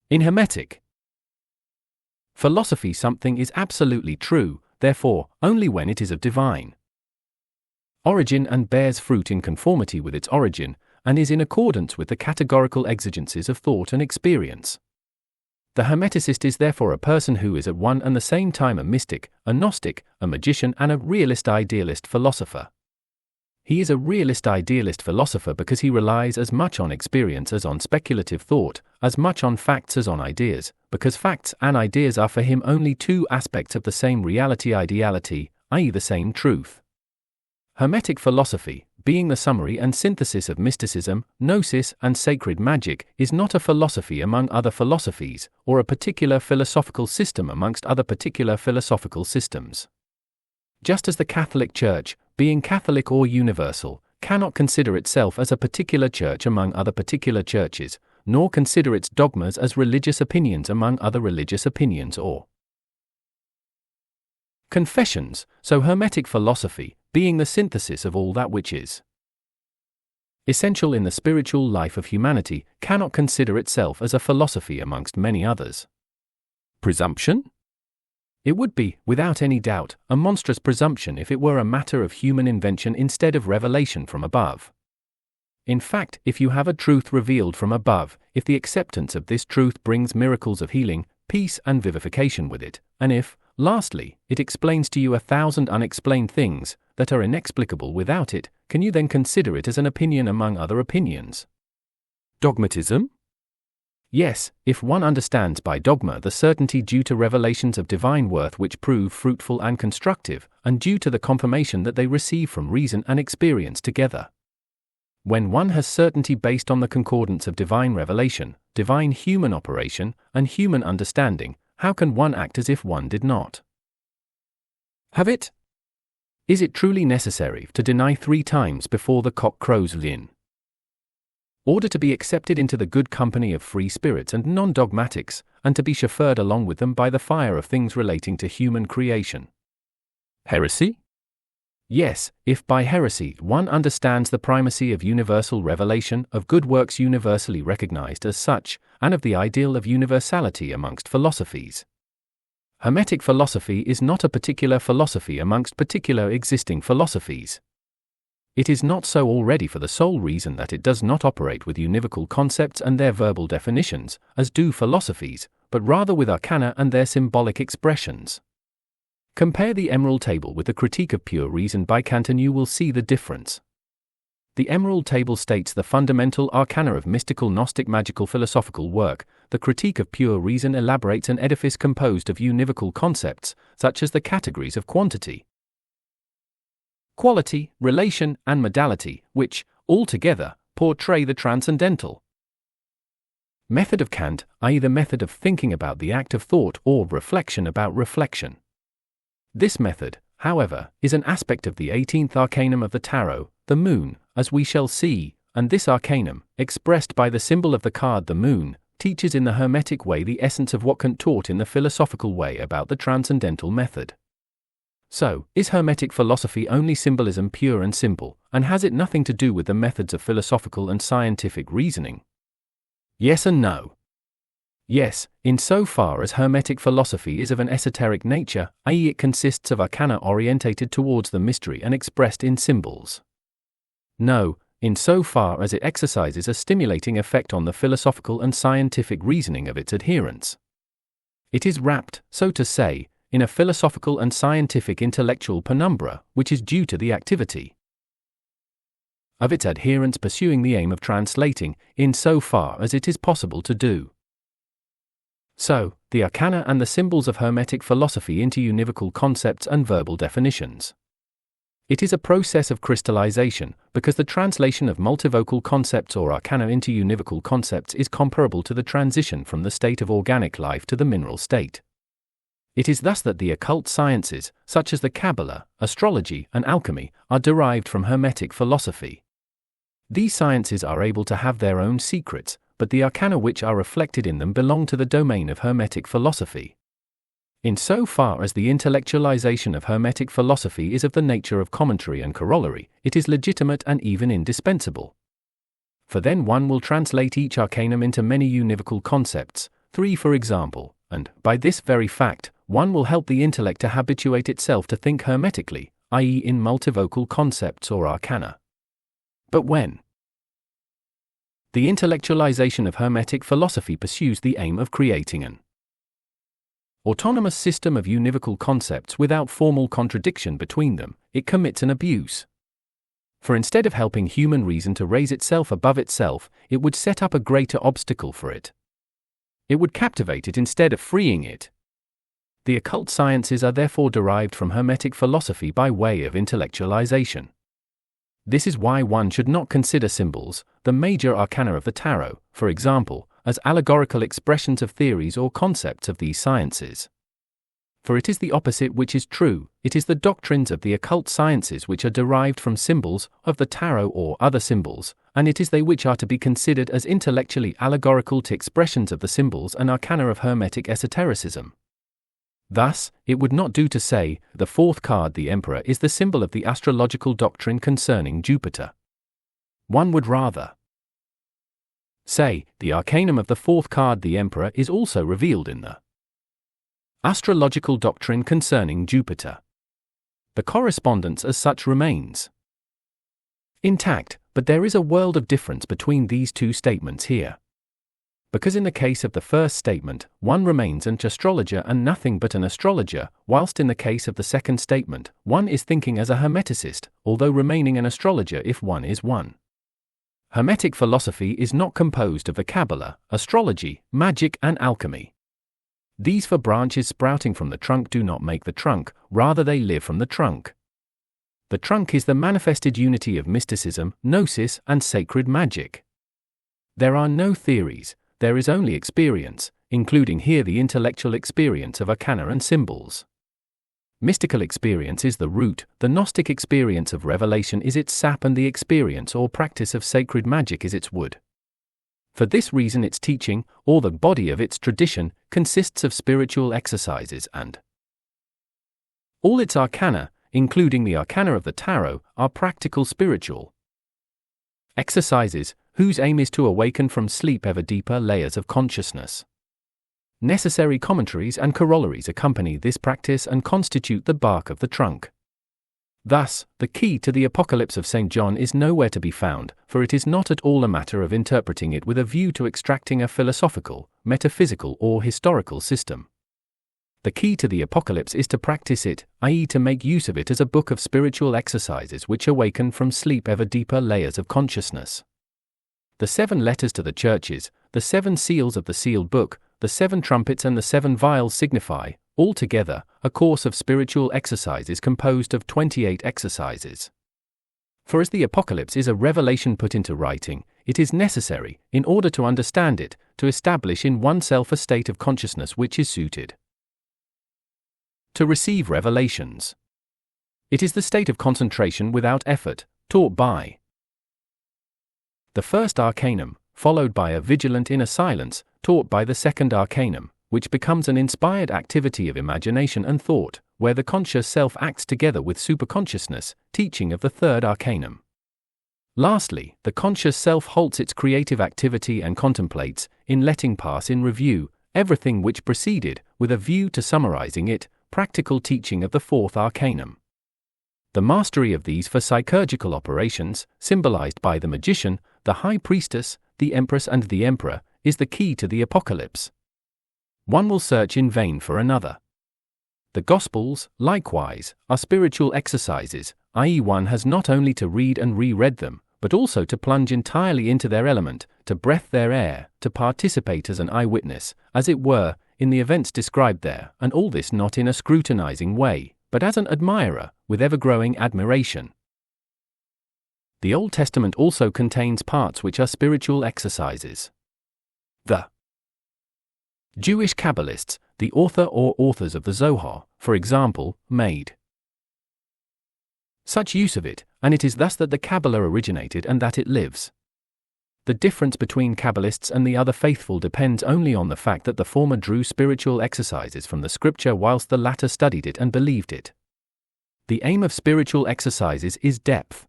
In Hermetic philosophy something is absolutely true, therefore, only when it is of divine origin and bears fruit in conformity with its origin, and is in accordance with the categorical exigencies of thought and experience. The Hermeticist is therefore a person who is at one and the same time a mystic, a Gnostic, a magician, and a realist-idealist philosopher. He is a realist-idealist philosopher because he relies as much on experience as on speculative thought, as much on facts as on ideas, because facts and ideas are for him only two aspects of the same reality-ideality, i.e. the same truth. Hermetic philosophy, being the summary and synthesis of mysticism, gnosis, and sacred magic, is not a philosophy among other philosophies, or a particular philosophical system amongst other particular philosophical systems. Just as the Catholic Church, being Catholic or universal, cannot consider itself as a particular church among other particular churches, nor consider its dogmas as religious opinions among other religious opinions or confessions, so Hermetic philosophy, being the synthesis of all that which is essential in the spiritual life of humanity, cannot consider itself as a philosophy amongst many others. Presumption? It would be, without any doubt, a monstrous presumption if it were a matter of human invention instead of revelation from above. In fact, if you have a truth revealed from above, if the acceptance of this truth brings miracles of healing, peace, and vivification with it, and if, lastly, it explains to you 1,000 unexplained things that are inexplicable without it, can you then consider it as an opinion among other opinions? Dogmatism? Yes, if one understands by dogma the certainty due to revelations of divine worth which prove fruitful and constructive, and due to the confirmation that they receive from reason and experience together. When one has certainty based on the concordance of divine revelation, divine human operation, and human understanding, how can one act as if one did not have it? Is it truly necessary to deny 3 times before the cock crows in order to be accepted into the good company of free spirits and non-dogmatics, and to be chauffeured along with them by the fire of things relating to human creation? Heresy? Yes, if by heresy one understands the primacy of universal revelation, of good works universally recognized as such, and of the ideal of universality amongst philosophies. Hermetic philosophy is not a particular philosophy amongst particular existing philosophies. It is not so already for the sole reason that it does not operate with univocal concepts and their verbal definitions, as do philosophies, but rather with arcana and their symbolic expressions. Compare the Emerald Table with the Critique of Pure Reason by Kant and you will see the difference. The Emerald Table states the fundamental arcana of mystical Gnostic magical philosophical work. The Critique of Pure Reason elaborates an edifice composed of univocal concepts, such as the categories of quantity, quality, relation, and modality, which, altogether, portray the transcendental. Method of Kant, i.e. the method of thinking about the act of thought or reflection about reflection. This method, however, is an aspect of the 18th arcanum of the tarot, the moon, as we shall see, and this arcanum, expressed by the symbol of the card the moon, teaches in the Hermetic way the essence of what Kant taught in the philosophical way about the transcendental method. So, is Hermetic philosophy only symbolism pure and simple, and has it nothing to do with the methods of philosophical and scientific reasoning? Yes and no. Yes, in so far as Hermetic philosophy is of an esoteric nature, i.e. it consists of arcana orientated towards the mystery and expressed in symbols. No, in so far as it exercises a stimulating effect on the philosophical and scientific reasoning of its adherents. It is wrapped, so to say, in a philosophical and scientific intellectual penumbra, which is due to the activity of its adherents pursuing the aim of translating, in so far as it is possible to do so, the arcana and the symbols of Hermetic philosophy into univocal concepts and verbal definitions. It is a process of crystallization, because the translation of multivocal concepts or arcana into univocal concepts is comparable to the transition from the state of organic life to the mineral state. It is thus that the occult sciences, such as the Kabbalah, astrology, and alchemy, are derived from Hermetic philosophy. These sciences are able to have their own secrets, but the arcana which are reflected in them belong to the domain of Hermetic philosophy. In so far as the intellectualization of Hermetic philosophy is of the nature of commentary and corollary, it is legitimate and even indispensable. For then one will translate each arcanum into many univocal concepts, 3 for example, and, by this very fact, one will help the intellect to habituate itself to think hermetically, i.e. in multivocal concepts or arcana. But when the intellectualization of Hermetic philosophy pursues the aim of creating an autonomous system of univocal concepts without formal contradiction between them, it commits an abuse. For instead of helping human reason to raise itself above itself, it would set up a greater obstacle for it. It would captivate it instead of freeing it. The occult sciences are therefore derived from Hermetic philosophy by way of intellectualization. This is why one should not consider symbols, the major arcana of the tarot, for example, as allegorical expressions of theories or concepts of these sciences. For it is the opposite which is true, it is the doctrines of the occult sciences which are derived from symbols, of the tarot or other symbols, and it is they which are to be considered as intellectually allegorical to expressions of the symbols and arcana of Hermetic esotericism. Thus, it would not do to say, the 4th card the Emperor is the symbol of the astrological doctrine concerning Jupiter. One would rather say, the arcanum of the 4th card the Emperor is also revealed in the astrological doctrine concerning Jupiter. The correspondence as such remains intact, but there is a world of difference between these two statements here. Because in the case of the first statement, one remains an astrologer and nothing but an astrologer, whilst in the case of the second statement, one is thinking as a hermeticist, although remaining an astrologer if one is one. Hermetic philosophy is not composed of the Kabbalah, astrology, magic, and alchemy. These 4 branches sprouting from the trunk do not make the trunk, rather they live from the trunk. The trunk is the manifested unity of mysticism, gnosis, and sacred magic. There are no theories, there is only experience, including here the intellectual experience of arcana and symbols. Mystical experience is the root, the Gnostic experience of revelation is its sap, and the experience or practice of sacred magic is its wood. For this reason its teaching, or the body of its tradition, consists of spiritual exercises and all its arcana, including the arcana of the tarot, are practical spiritual exercises, whose aim is to awaken from sleep ever deeper layers of consciousness. Necessary commentaries and corollaries accompany this practice and constitute the bark of the trunk. Thus, the key to the Apocalypse of St. John is nowhere to be found, for it is not at all a matter of interpreting it with a view to extracting a philosophical, metaphysical or historical system. The key to the Apocalypse is to practice it, i.e. to make use of it as a book of spiritual exercises which awaken from sleep ever deeper layers of consciousness. The 7 letters to the churches, the 7 seals of the sealed book, the 7 trumpets and the 7 vials signify, altogether, a course of spiritual exercises composed of 28 exercises. For as the Apocalypse is a revelation put into writing, it is necessary, in order to understand it, to establish in oneself a state of consciousness which is suited to receive revelations. It is the state of concentration without effort, taught by the first Arcanum, followed by a vigilant inner silence, taught by the second Arcanum, which becomes an inspired activity of imagination and thought, where the conscious self acts together with superconsciousness, teaching of the third Arcanum. Lastly, the conscious self halts its creative activity and contemplates, in letting pass in review, everything which preceded, with a view to summarizing it, practical teaching of the fourth Arcanum. The mastery of these for psychurgical operations, symbolized by the magician, the high priestess, the empress and the emperor, is the key to the Apocalypse. One will search in vain for another. The Gospels, likewise, are spiritual exercises, i.e. one has not only to read and re-read them, but also to plunge entirely into their element, to breathe their air, to participate as an eyewitness, as it were, in the events described there, and all this not in a scrutinizing way, but as an admirer, with ever-growing admiration. The Old Testament also contains parts which are spiritual exercises. The Jewish Kabbalists, the author or authors of the Zohar, for example, made such use of it, and it is thus that the Kabbalah originated and that it lives. The difference between Kabbalists and the other faithful depends only on the fact that the former drew spiritual exercises from the scripture whilst the latter studied it and believed it. The aim of spiritual exercises is depth.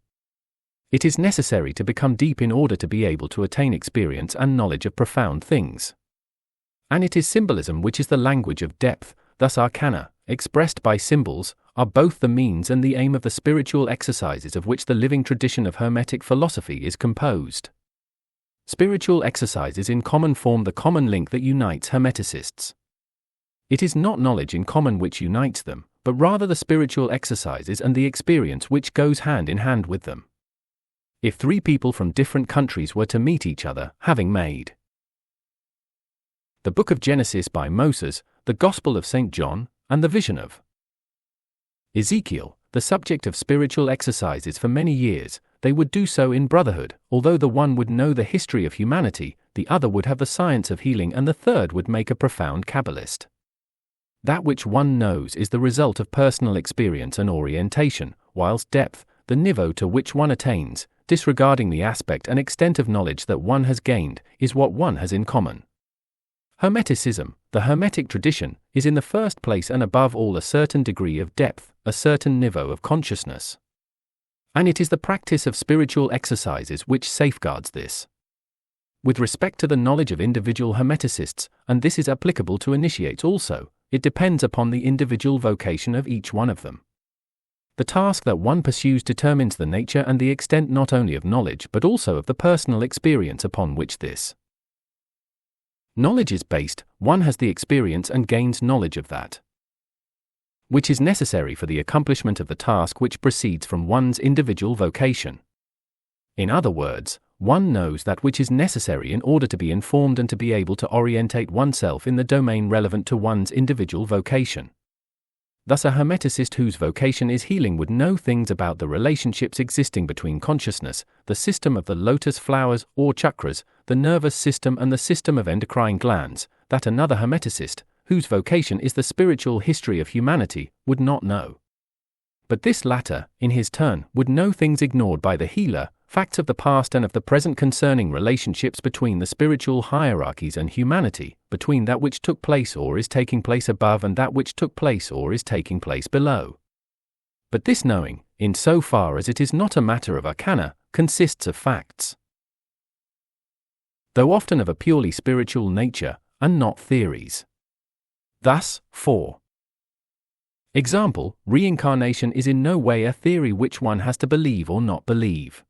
It is necessary to become deep in order to be able to attain experience and knowledge of profound things. And it is symbolism which is the language of depth, thus arcana, expressed by symbols, are both the means and the aim of the spiritual exercises of which the living tradition of Hermetic philosophy is composed. Spiritual exercises in common form the common link that unites Hermeticists. It is not knowledge in common which unites them, but rather the spiritual exercises and the experience which goes hand in hand with them. If 3 people from different countries were to meet each other, having made the Book of Genesis by Moses, the Gospel of St. John, and the Vision of Ezekiel, the subject of spiritual exercises for many years, they would do so in brotherhood, although the one would know the history of humanity, the other would have the science of healing and the third would make a profound Kabbalist. That which one knows is the result of personal experience and orientation, whilst depth, the niveau to which one attains, disregarding the aspect and extent of knowledge that one has gained, is what one has in common. Hermeticism, the Hermetic tradition, is in the first place and above all a certain degree of depth, a certain niveau of consciousness. And it is the practice of spiritual exercises which safeguards this. With respect to the knowledge of individual Hermeticists, and this is applicable to initiates also, it depends upon the individual vocation of each one of them. The task that one pursues determines the nature and the extent not only of knowledge but also of the personal experience upon which this knowledge is based. One has the experience and gains knowledge of that which is necessary for the accomplishment of the task which proceeds from one's individual vocation. In other words, one knows that which is necessary in order to be informed and to be able to orientate oneself in the domain relevant to one's individual vocation. Thus a Hermeticist whose vocation is healing would know things about the relationships existing between consciousness, the system of the lotus flowers or chakras, the nervous system and the system of endocrine glands, that another Hermeticist, whose vocation is the spiritual history of humanity, would not know. But this latter, in his turn, would know things ignored by the healer, facts of the past and of the present concerning relationships between the spiritual hierarchies and humanity, between that which took place or is taking place above and that which took place or is taking place below. But this knowing, in so far as it is not a matter of arcana, consists of facts, though often of a purely spiritual nature, and not theories. Thus, for example, reincarnation is in no way a theory which one has to believe or not believe.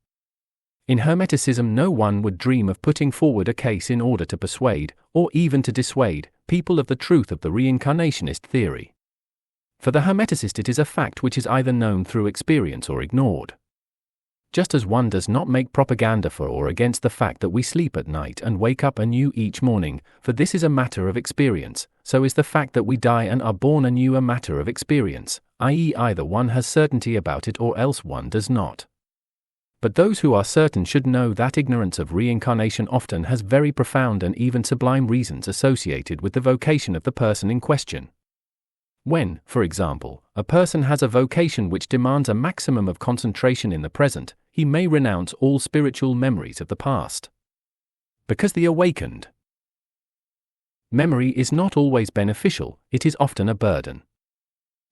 In Hermeticism no one would dream of putting forward a case in order to persuade, or even to dissuade, people of the truth of the reincarnationist theory. For the Hermeticist, it is a fact which is either known through experience or ignored. Just as one does not make propaganda for or against the fact that we sleep at night and wake up anew each morning, for this is a matter of experience, so is the fact that we die and are born anew a matter of experience, i.e., either one has certainty about it or else one does not. But those who are certain should know that ignorance of reincarnation often has very profound and even sublime reasons associated with the vocation of the person in question. When, for example, a person has a vocation which demands a maximum of concentration in the present, he may renounce all spiritual memories of the past. Because the awakened memory is not always beneficial, it is often a burden.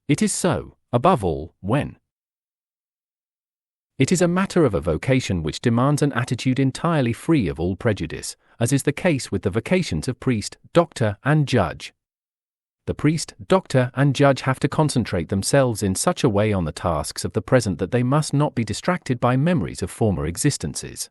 It is so, above all, when it is a matter of a vocation which demands an attitude entirely free of all prejudice, as is the case with the vocations of priest, doctor, and judge. The priest, doctor, and judge have to concentrate themselves in such a way on the tasks of the present that they must not be distracted by memories of former existences.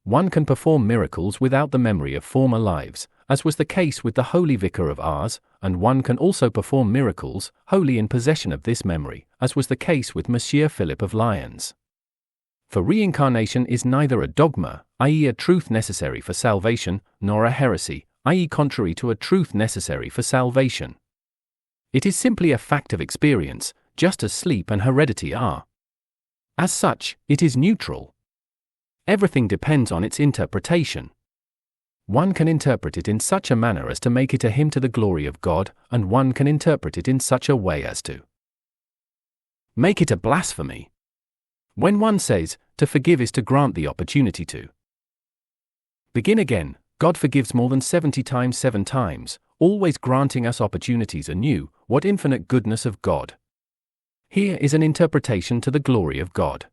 One can perform miracles without the memory of former lives, as was the case with the holy vicar of Ars, and one can also perform miracles, wholly in possession of this memory, as was the case with Monsieur Philip of Lyons. For reincarnation is neither a dogma, i.e. a truth necessary for salvation, nor a heresy, i.e. contrary to a truth necessary for salvation. It is simply a fact of experience, just as sleep and heredity are. As such, it is neutral. Everything depends on its interpretation. One can interpret it in such a manner as to make it a hymn to the glory of God, and one can interpret it in such a way as to make it a blasphemy. When one says, to forgive is to grant the opportunity to begin again, God forgives more than 70 times 7 times, always granting us opportunities anew. What infinite goodness of God! Here is an interpretation to the glory of God.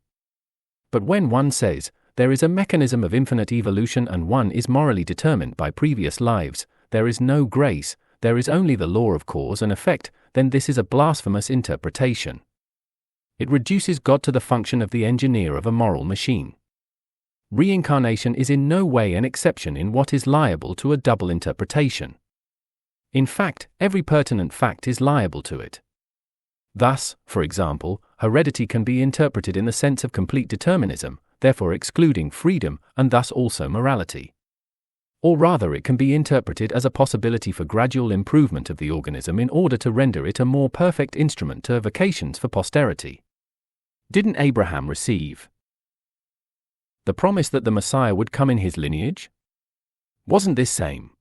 But when one says, there is a mechanism of infinite evolution and one is morally determined by previous lives, there is no grace, there is only the law of cause and effect, then this is a blasphemous interpretation. It reduces God to the function of the engineer of a moral machine. Reincarnation is in no way an exception in what is liable to a double interpretation. In fact, every pertinent fact is liable to it. Thus, for example, heredity can be interpreted in the sense of complete determinism, therefore excluding freedom, and thus also morality. Or rather, it can be interpreted as a possibility for gradual improvement of the organism in order to render it a more perfect instrument to vocations for posterity. Didn't Abraham receive the promise that the Messiah would come in his lineage? Wasn't this same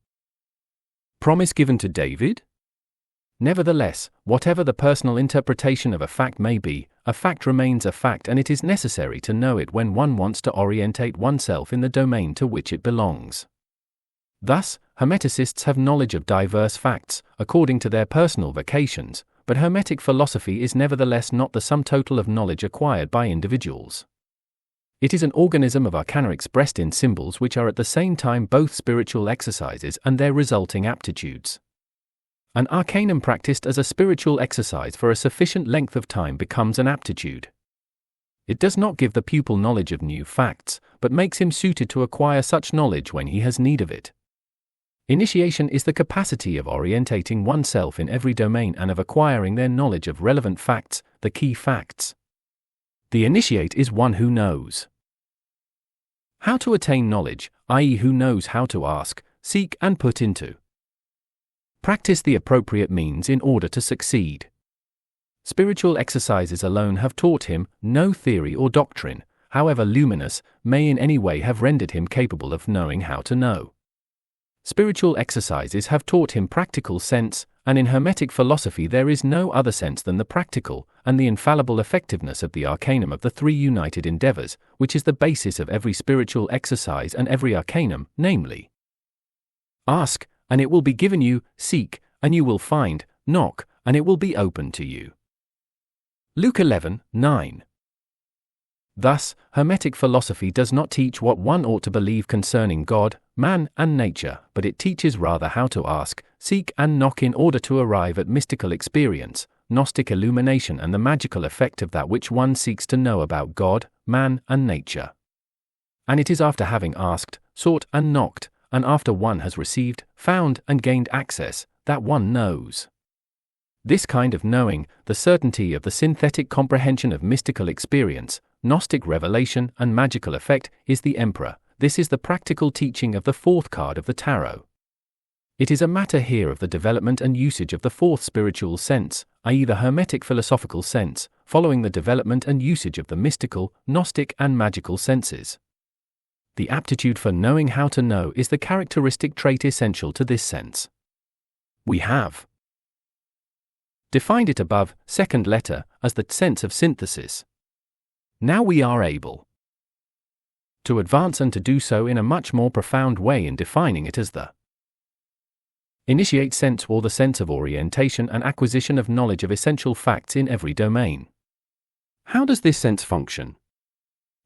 promise given to David? Nevertheless, whatever the personal interpretation of a fact may be, a fact remains a fact, and it is necessary to know it when one wants to orientate oneself in the domain to which it belongs. Thus, Hermeticists have knowledge of diverse facts, according to their personal vocations, but Hermetic philosophy is nevertheless not the sum total of knowledge acquired by individuals. It is an organism of arcana expressed in symbols which are at the same time both spiritual exercises and their resulting aptitudes. An arcanum practiced as a spiritual exercise for a sufficient length of time becomes an aptitude. It does not give the pupil knowledge of new facts, but makes him suited to acquire such knowledge when he has need of it. Initiation is the capacity of orientating oneself in every domain and of acquiring their knowledge of relevant facts, the key facts. The initiate is one who knows how to attain knowledge, i.e., who knows how to ask, seek, and put into practice the appropriate means in order to succeed. Spiritual exercises alone have taught him no theory or doctrine, however luminous, may in any way have rendered him capable of knowing how to know. Spiritual exercises have taught him practical sense, and in Hermetic philosophy there is no other sense than the practical, and the infallible effectiveness of the arcanum of the three united endeavors, which is the basis of every spiritual exercise and every arcanum, namely, ask, and it will be given you, seek, and you will find, knock, and it will be opened to you. Luke 11:9. Thus, Hermetic philosophy does not teach what one ought to believe concerning God, man, and nature, but it teaches rather how to ask, seek, and knock in order to arrive at mystical experience, Gnostic illumination, and the magical effect of that which one seeks to know about God, man, and nature. And it is after having asked, sought, and knocked, and after one has received, found, and gained access, that one knows. This kind of knowing, the certainty of the synthetic comprehension of mystical experience, Gnostic revelation, and magical effect, is the Emperor. This is the practical teaching of the fourth card of the tarot. It is a matter here of the development and usage of the fourth spiritual sense, i.e. the Hermetic philosophical sense, following the development and usage of the mystical, Gnostic, and magical senses. The aptitude for knowing how to know is the characteristic trait essential to this sense. We have defined it above, second letter, as the sense of synthesis. Now we are able to advance and to do so in a much more profound way in defining it as the initiate sense, or the sense of orientation and acquisition of knowledge of essential facts in every domain. How does this sense function?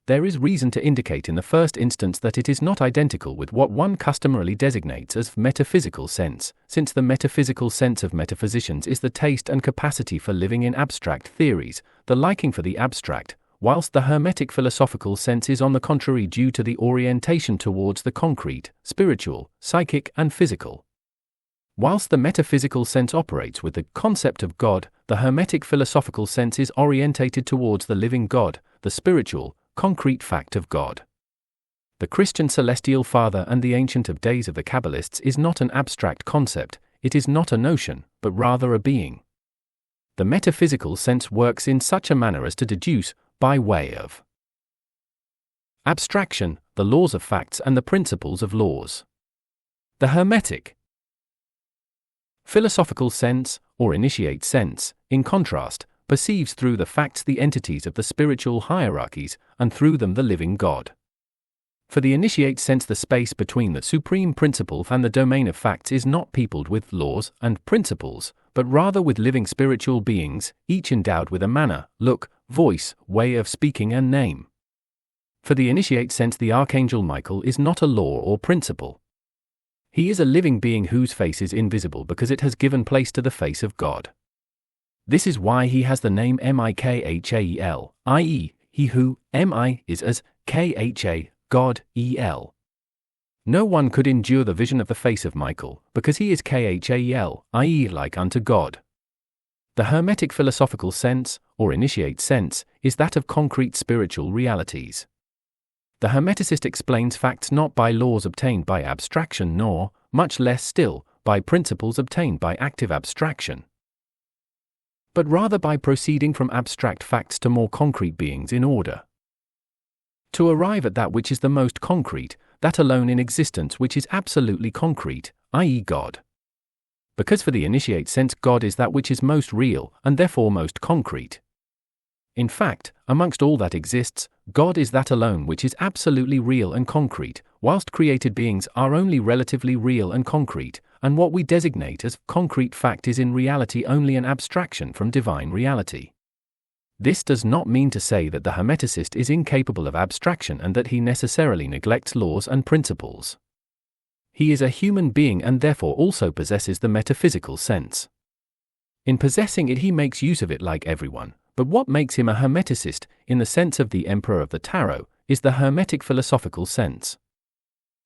There is reason to indicate in the first instance that it is not identical with what one customarily designates as metaphysical sense, since the metaphysical sense of metaphysicians is the taste and capacity for living in abstract theories, the liking for the abstract, whilst the Hermetic philosophical sense is on the contrary due to the orientation towards the concrete, spiritual, psychic, and physical. Whilst the metaphysical sense operates with the concept of God, the Hermetic philosophical sense is orientated towards the living God, the spiritual, concrete fact of God. The Christian celestial Father and the Ancient of Days of the Kabbalists is not an abstract concept, it is not a notion, but rather a being. The metaphysical sense works in such a manner as to deduce, by way of abstraction, the laws of facts and the principles of laws. The Hermetic philosophical sense, or initiate sense, in contrast, perceives through the facts the entities of the spiritual hierarchies, and through them the living God. For the initiate sense, the space between the supreme principle and the domain of facts is not peopled with laws and principles, but rather with living spiritual beings, each endowed with a manner, look, voice, way of speaking and name. For the initiate sense, the Archangel Michael is not a law or principle. He is a living being whose face is invisible because it has given place to the face of God. This is why he has the name Michael, i.e., he who, Mi, is as Kha, God, El. No one could endure the vision of the face of Michael, because he is Khal, i.e., like unto God. The Hermetic philosophical sense, or initiate sense, is that of concrete spiritual realities. The Hermeticist explains facts not by laws obtained by abstraction nor, much less still, by principles obtained by active abstraction, but rather by proceeding from abstract facts to more concrete beings in order to arrive at that which is the most concrete, that alone in existence which is absolutely concrete, i.e. God. Because for the initiate sense, God is that which is most real, and therefore most concrete. In fact, amongst all that exists, God is that alone which is absolutely real and concrete, whilst created beings are only relatively real and concrete, and what we designate as concrete fact is in reality only an abstraction from divine reality. This does not mean to say that the Hermeticist is incapable of abstraction and that he necessarily neglects laws and principles. He is a human being and therefore also possesses the metaphysical sense. In possessing it, he makes use of it like everyone. But what makes him a Hermeticist, in the sense of the Emperor of the Tarot, is the Hermetic philosophical sense.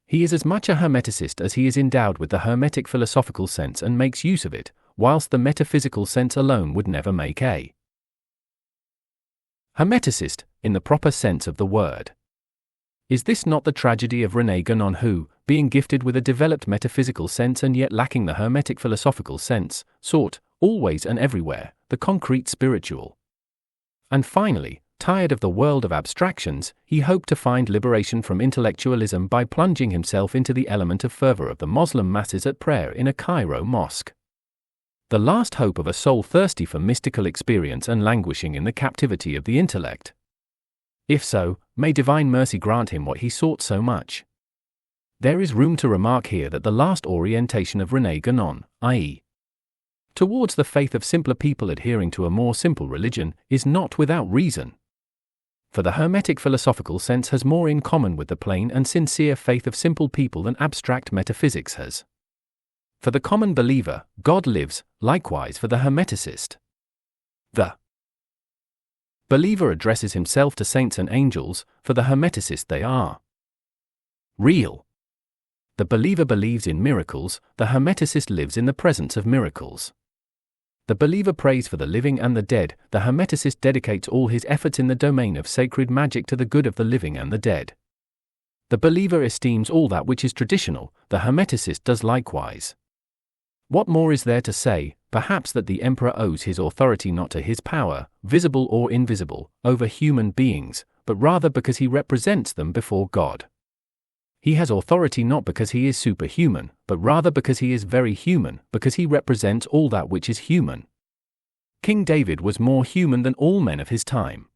He is as much a Hermeticist as he is endowed with the Hermetic philosophical sense and makes use of it, whilst the metaphysical sense alone would never make a Hermeticist, in the proper sense of the word. Is this not the tragedy of René Guénon who, being gifted with a developed metaphysical sense and yet lacking the Hermetic philosophical sense, sought, always and everywhere, the concrete spiritual? And finally, tired of the world of abstractions, he hoped to find liberation from intellectualism by plunging himself into the element of fervor of the Moslem masses at prayer in a Cairo mosque. The last hope of a soul thirsty for mystical experience and languishing in the captivity of the intellect. If so, may divine mercy grant him what he sought so much. There is room to remark here that the last orientation of René Guénon, i.e., towards the faith of simpler people adhering to a more simple religion, is not without reason. For the Hermetic philosophical sense has more in common with the plain and sincere faith of simple people than abstract metaphysics has. For the common believer, God lives, likewise for the Hermeticist. The believer addresses himself to saints and angels, for the Hermeticist they are real. The believer believes in miracles, the Hermeticist lives in the presence of miracles. The believer prays for the living and the dead, the Hermeticist dedicates all his efforts in the domain of sacred magic to the good of the living and the dead. The believer esteems all that which is traditional, the Hermeticist does likewise. What more is there to say? Perhaps that the emperor owes his authority not to his power, visible or invisible, over human beings, but rather because he represents them before God. He has authority not because he is superhuman, but rather because he is very human, because he represents all that which is human. King David was more human than all men of his time.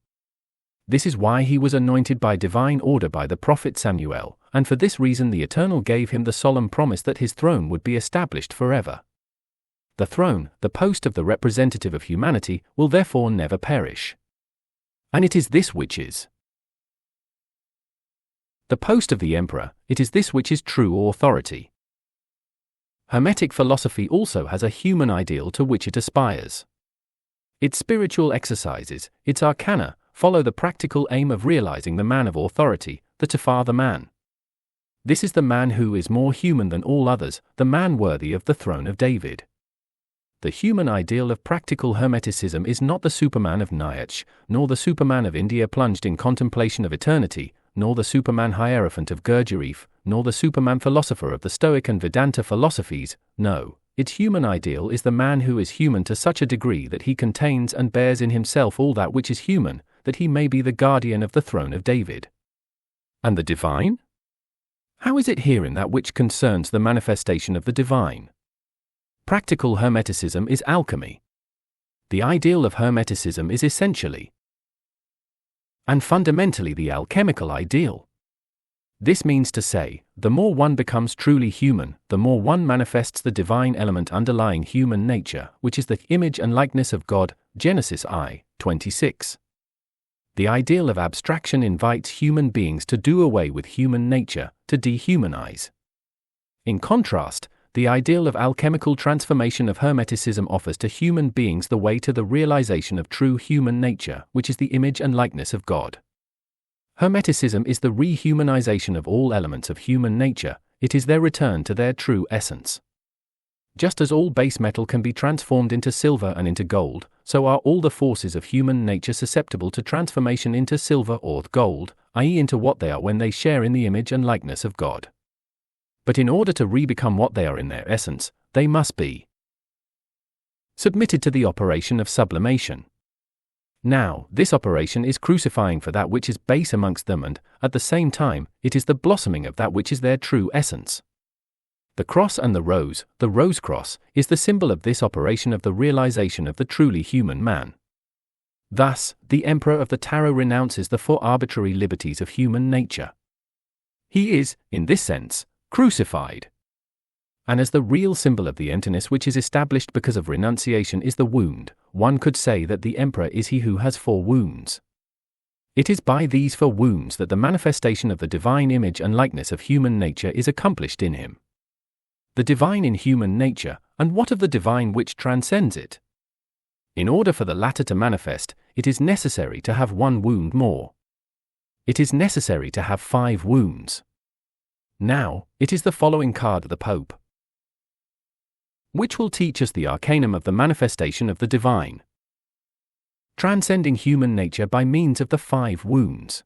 This is why he was anointed by divine order by the prophet Samuel, and for this reason the Eternal gave him the solemn promise that his throne would be established forever. The throne, the post of the representative of humanity, will therefore never perish. And it is this which is the post of the emperor, it is this which is true authority. Hermetic philosophy also has a human ideal to which it aspires. Its spiritual exercises, its arcana, follow the practical aim of realizing the man of authority, the Tefar man. This is the man who is more human than all others, the man worthy of the throne of David. The human ideal of practical Hermeticism is not the Superman of Nietzsche, nor the Superman of India plunged in contemplation of eternity, nor the Superman Hierophant of Gurdjieff, nor the Superman philosopher of the Stoic and Vedanta philosophies. No, its human ideal is the man who is human to such a degree that he contains and bears in himself all that which is human, that he may be the guardian of the throne of David. And the divine? How is it here in that which concerns the manifestation of the divine? Practical Hermeticism is alchemy. The ideal of Hermeticism is essentially and fundamentally the alchemical ideal. This means to say, the more one becomes truly human, the more one manifests the divine element underlying human nature, which is the image and likeness of God, Genesis I, 26. The ideal of abstraction invites human beings to do away with human nature, to dehumanize. In contrast, the ideal of alchemical transformation of Hermeticism offers to human beings the way to the realization of true human nature, which is the image and likeness of God. Hermeticism is the rehumanization of all elements of human nature, it is their return to their true essence. Just as all base metal can be transformed into silver and into gold, so are all the forces of human nature susceptible to transformation into silver or gold, i.e. into what they are when they share in the image and likeness of God. But in order to re-become what they are in their essence, they must be submitted to the operation of sublimation. Now, this operation is crucifying for that which is base amongst them and, at the same time, it is the blossoming of that which is their true essence. The cross and the rose cross, is the symbol of this operation of the realization of the truly human man. Thus, the Emperor of the Tarot renounces the four arbitrary liberties of human nature. He is, in this sense, crucified. And as the real symbol of the emptiness which is established because of renunciation is the wound, one could say that the Emperor is he who has 4 wounds. It is by these 4 wounds that the manifestation of the divine image and likeness of human nature is accomplished in him. The divine in human nature, and what of the divine which transcends it? In order for the latter to manifest, it is necessary to have 1 wound more. It is necessary to have 5 wounds. Now, it is the following card of the Pope, which will teach us the Arcanum of the manifestation of the divine, transcending human nature by means of the 5 wounds.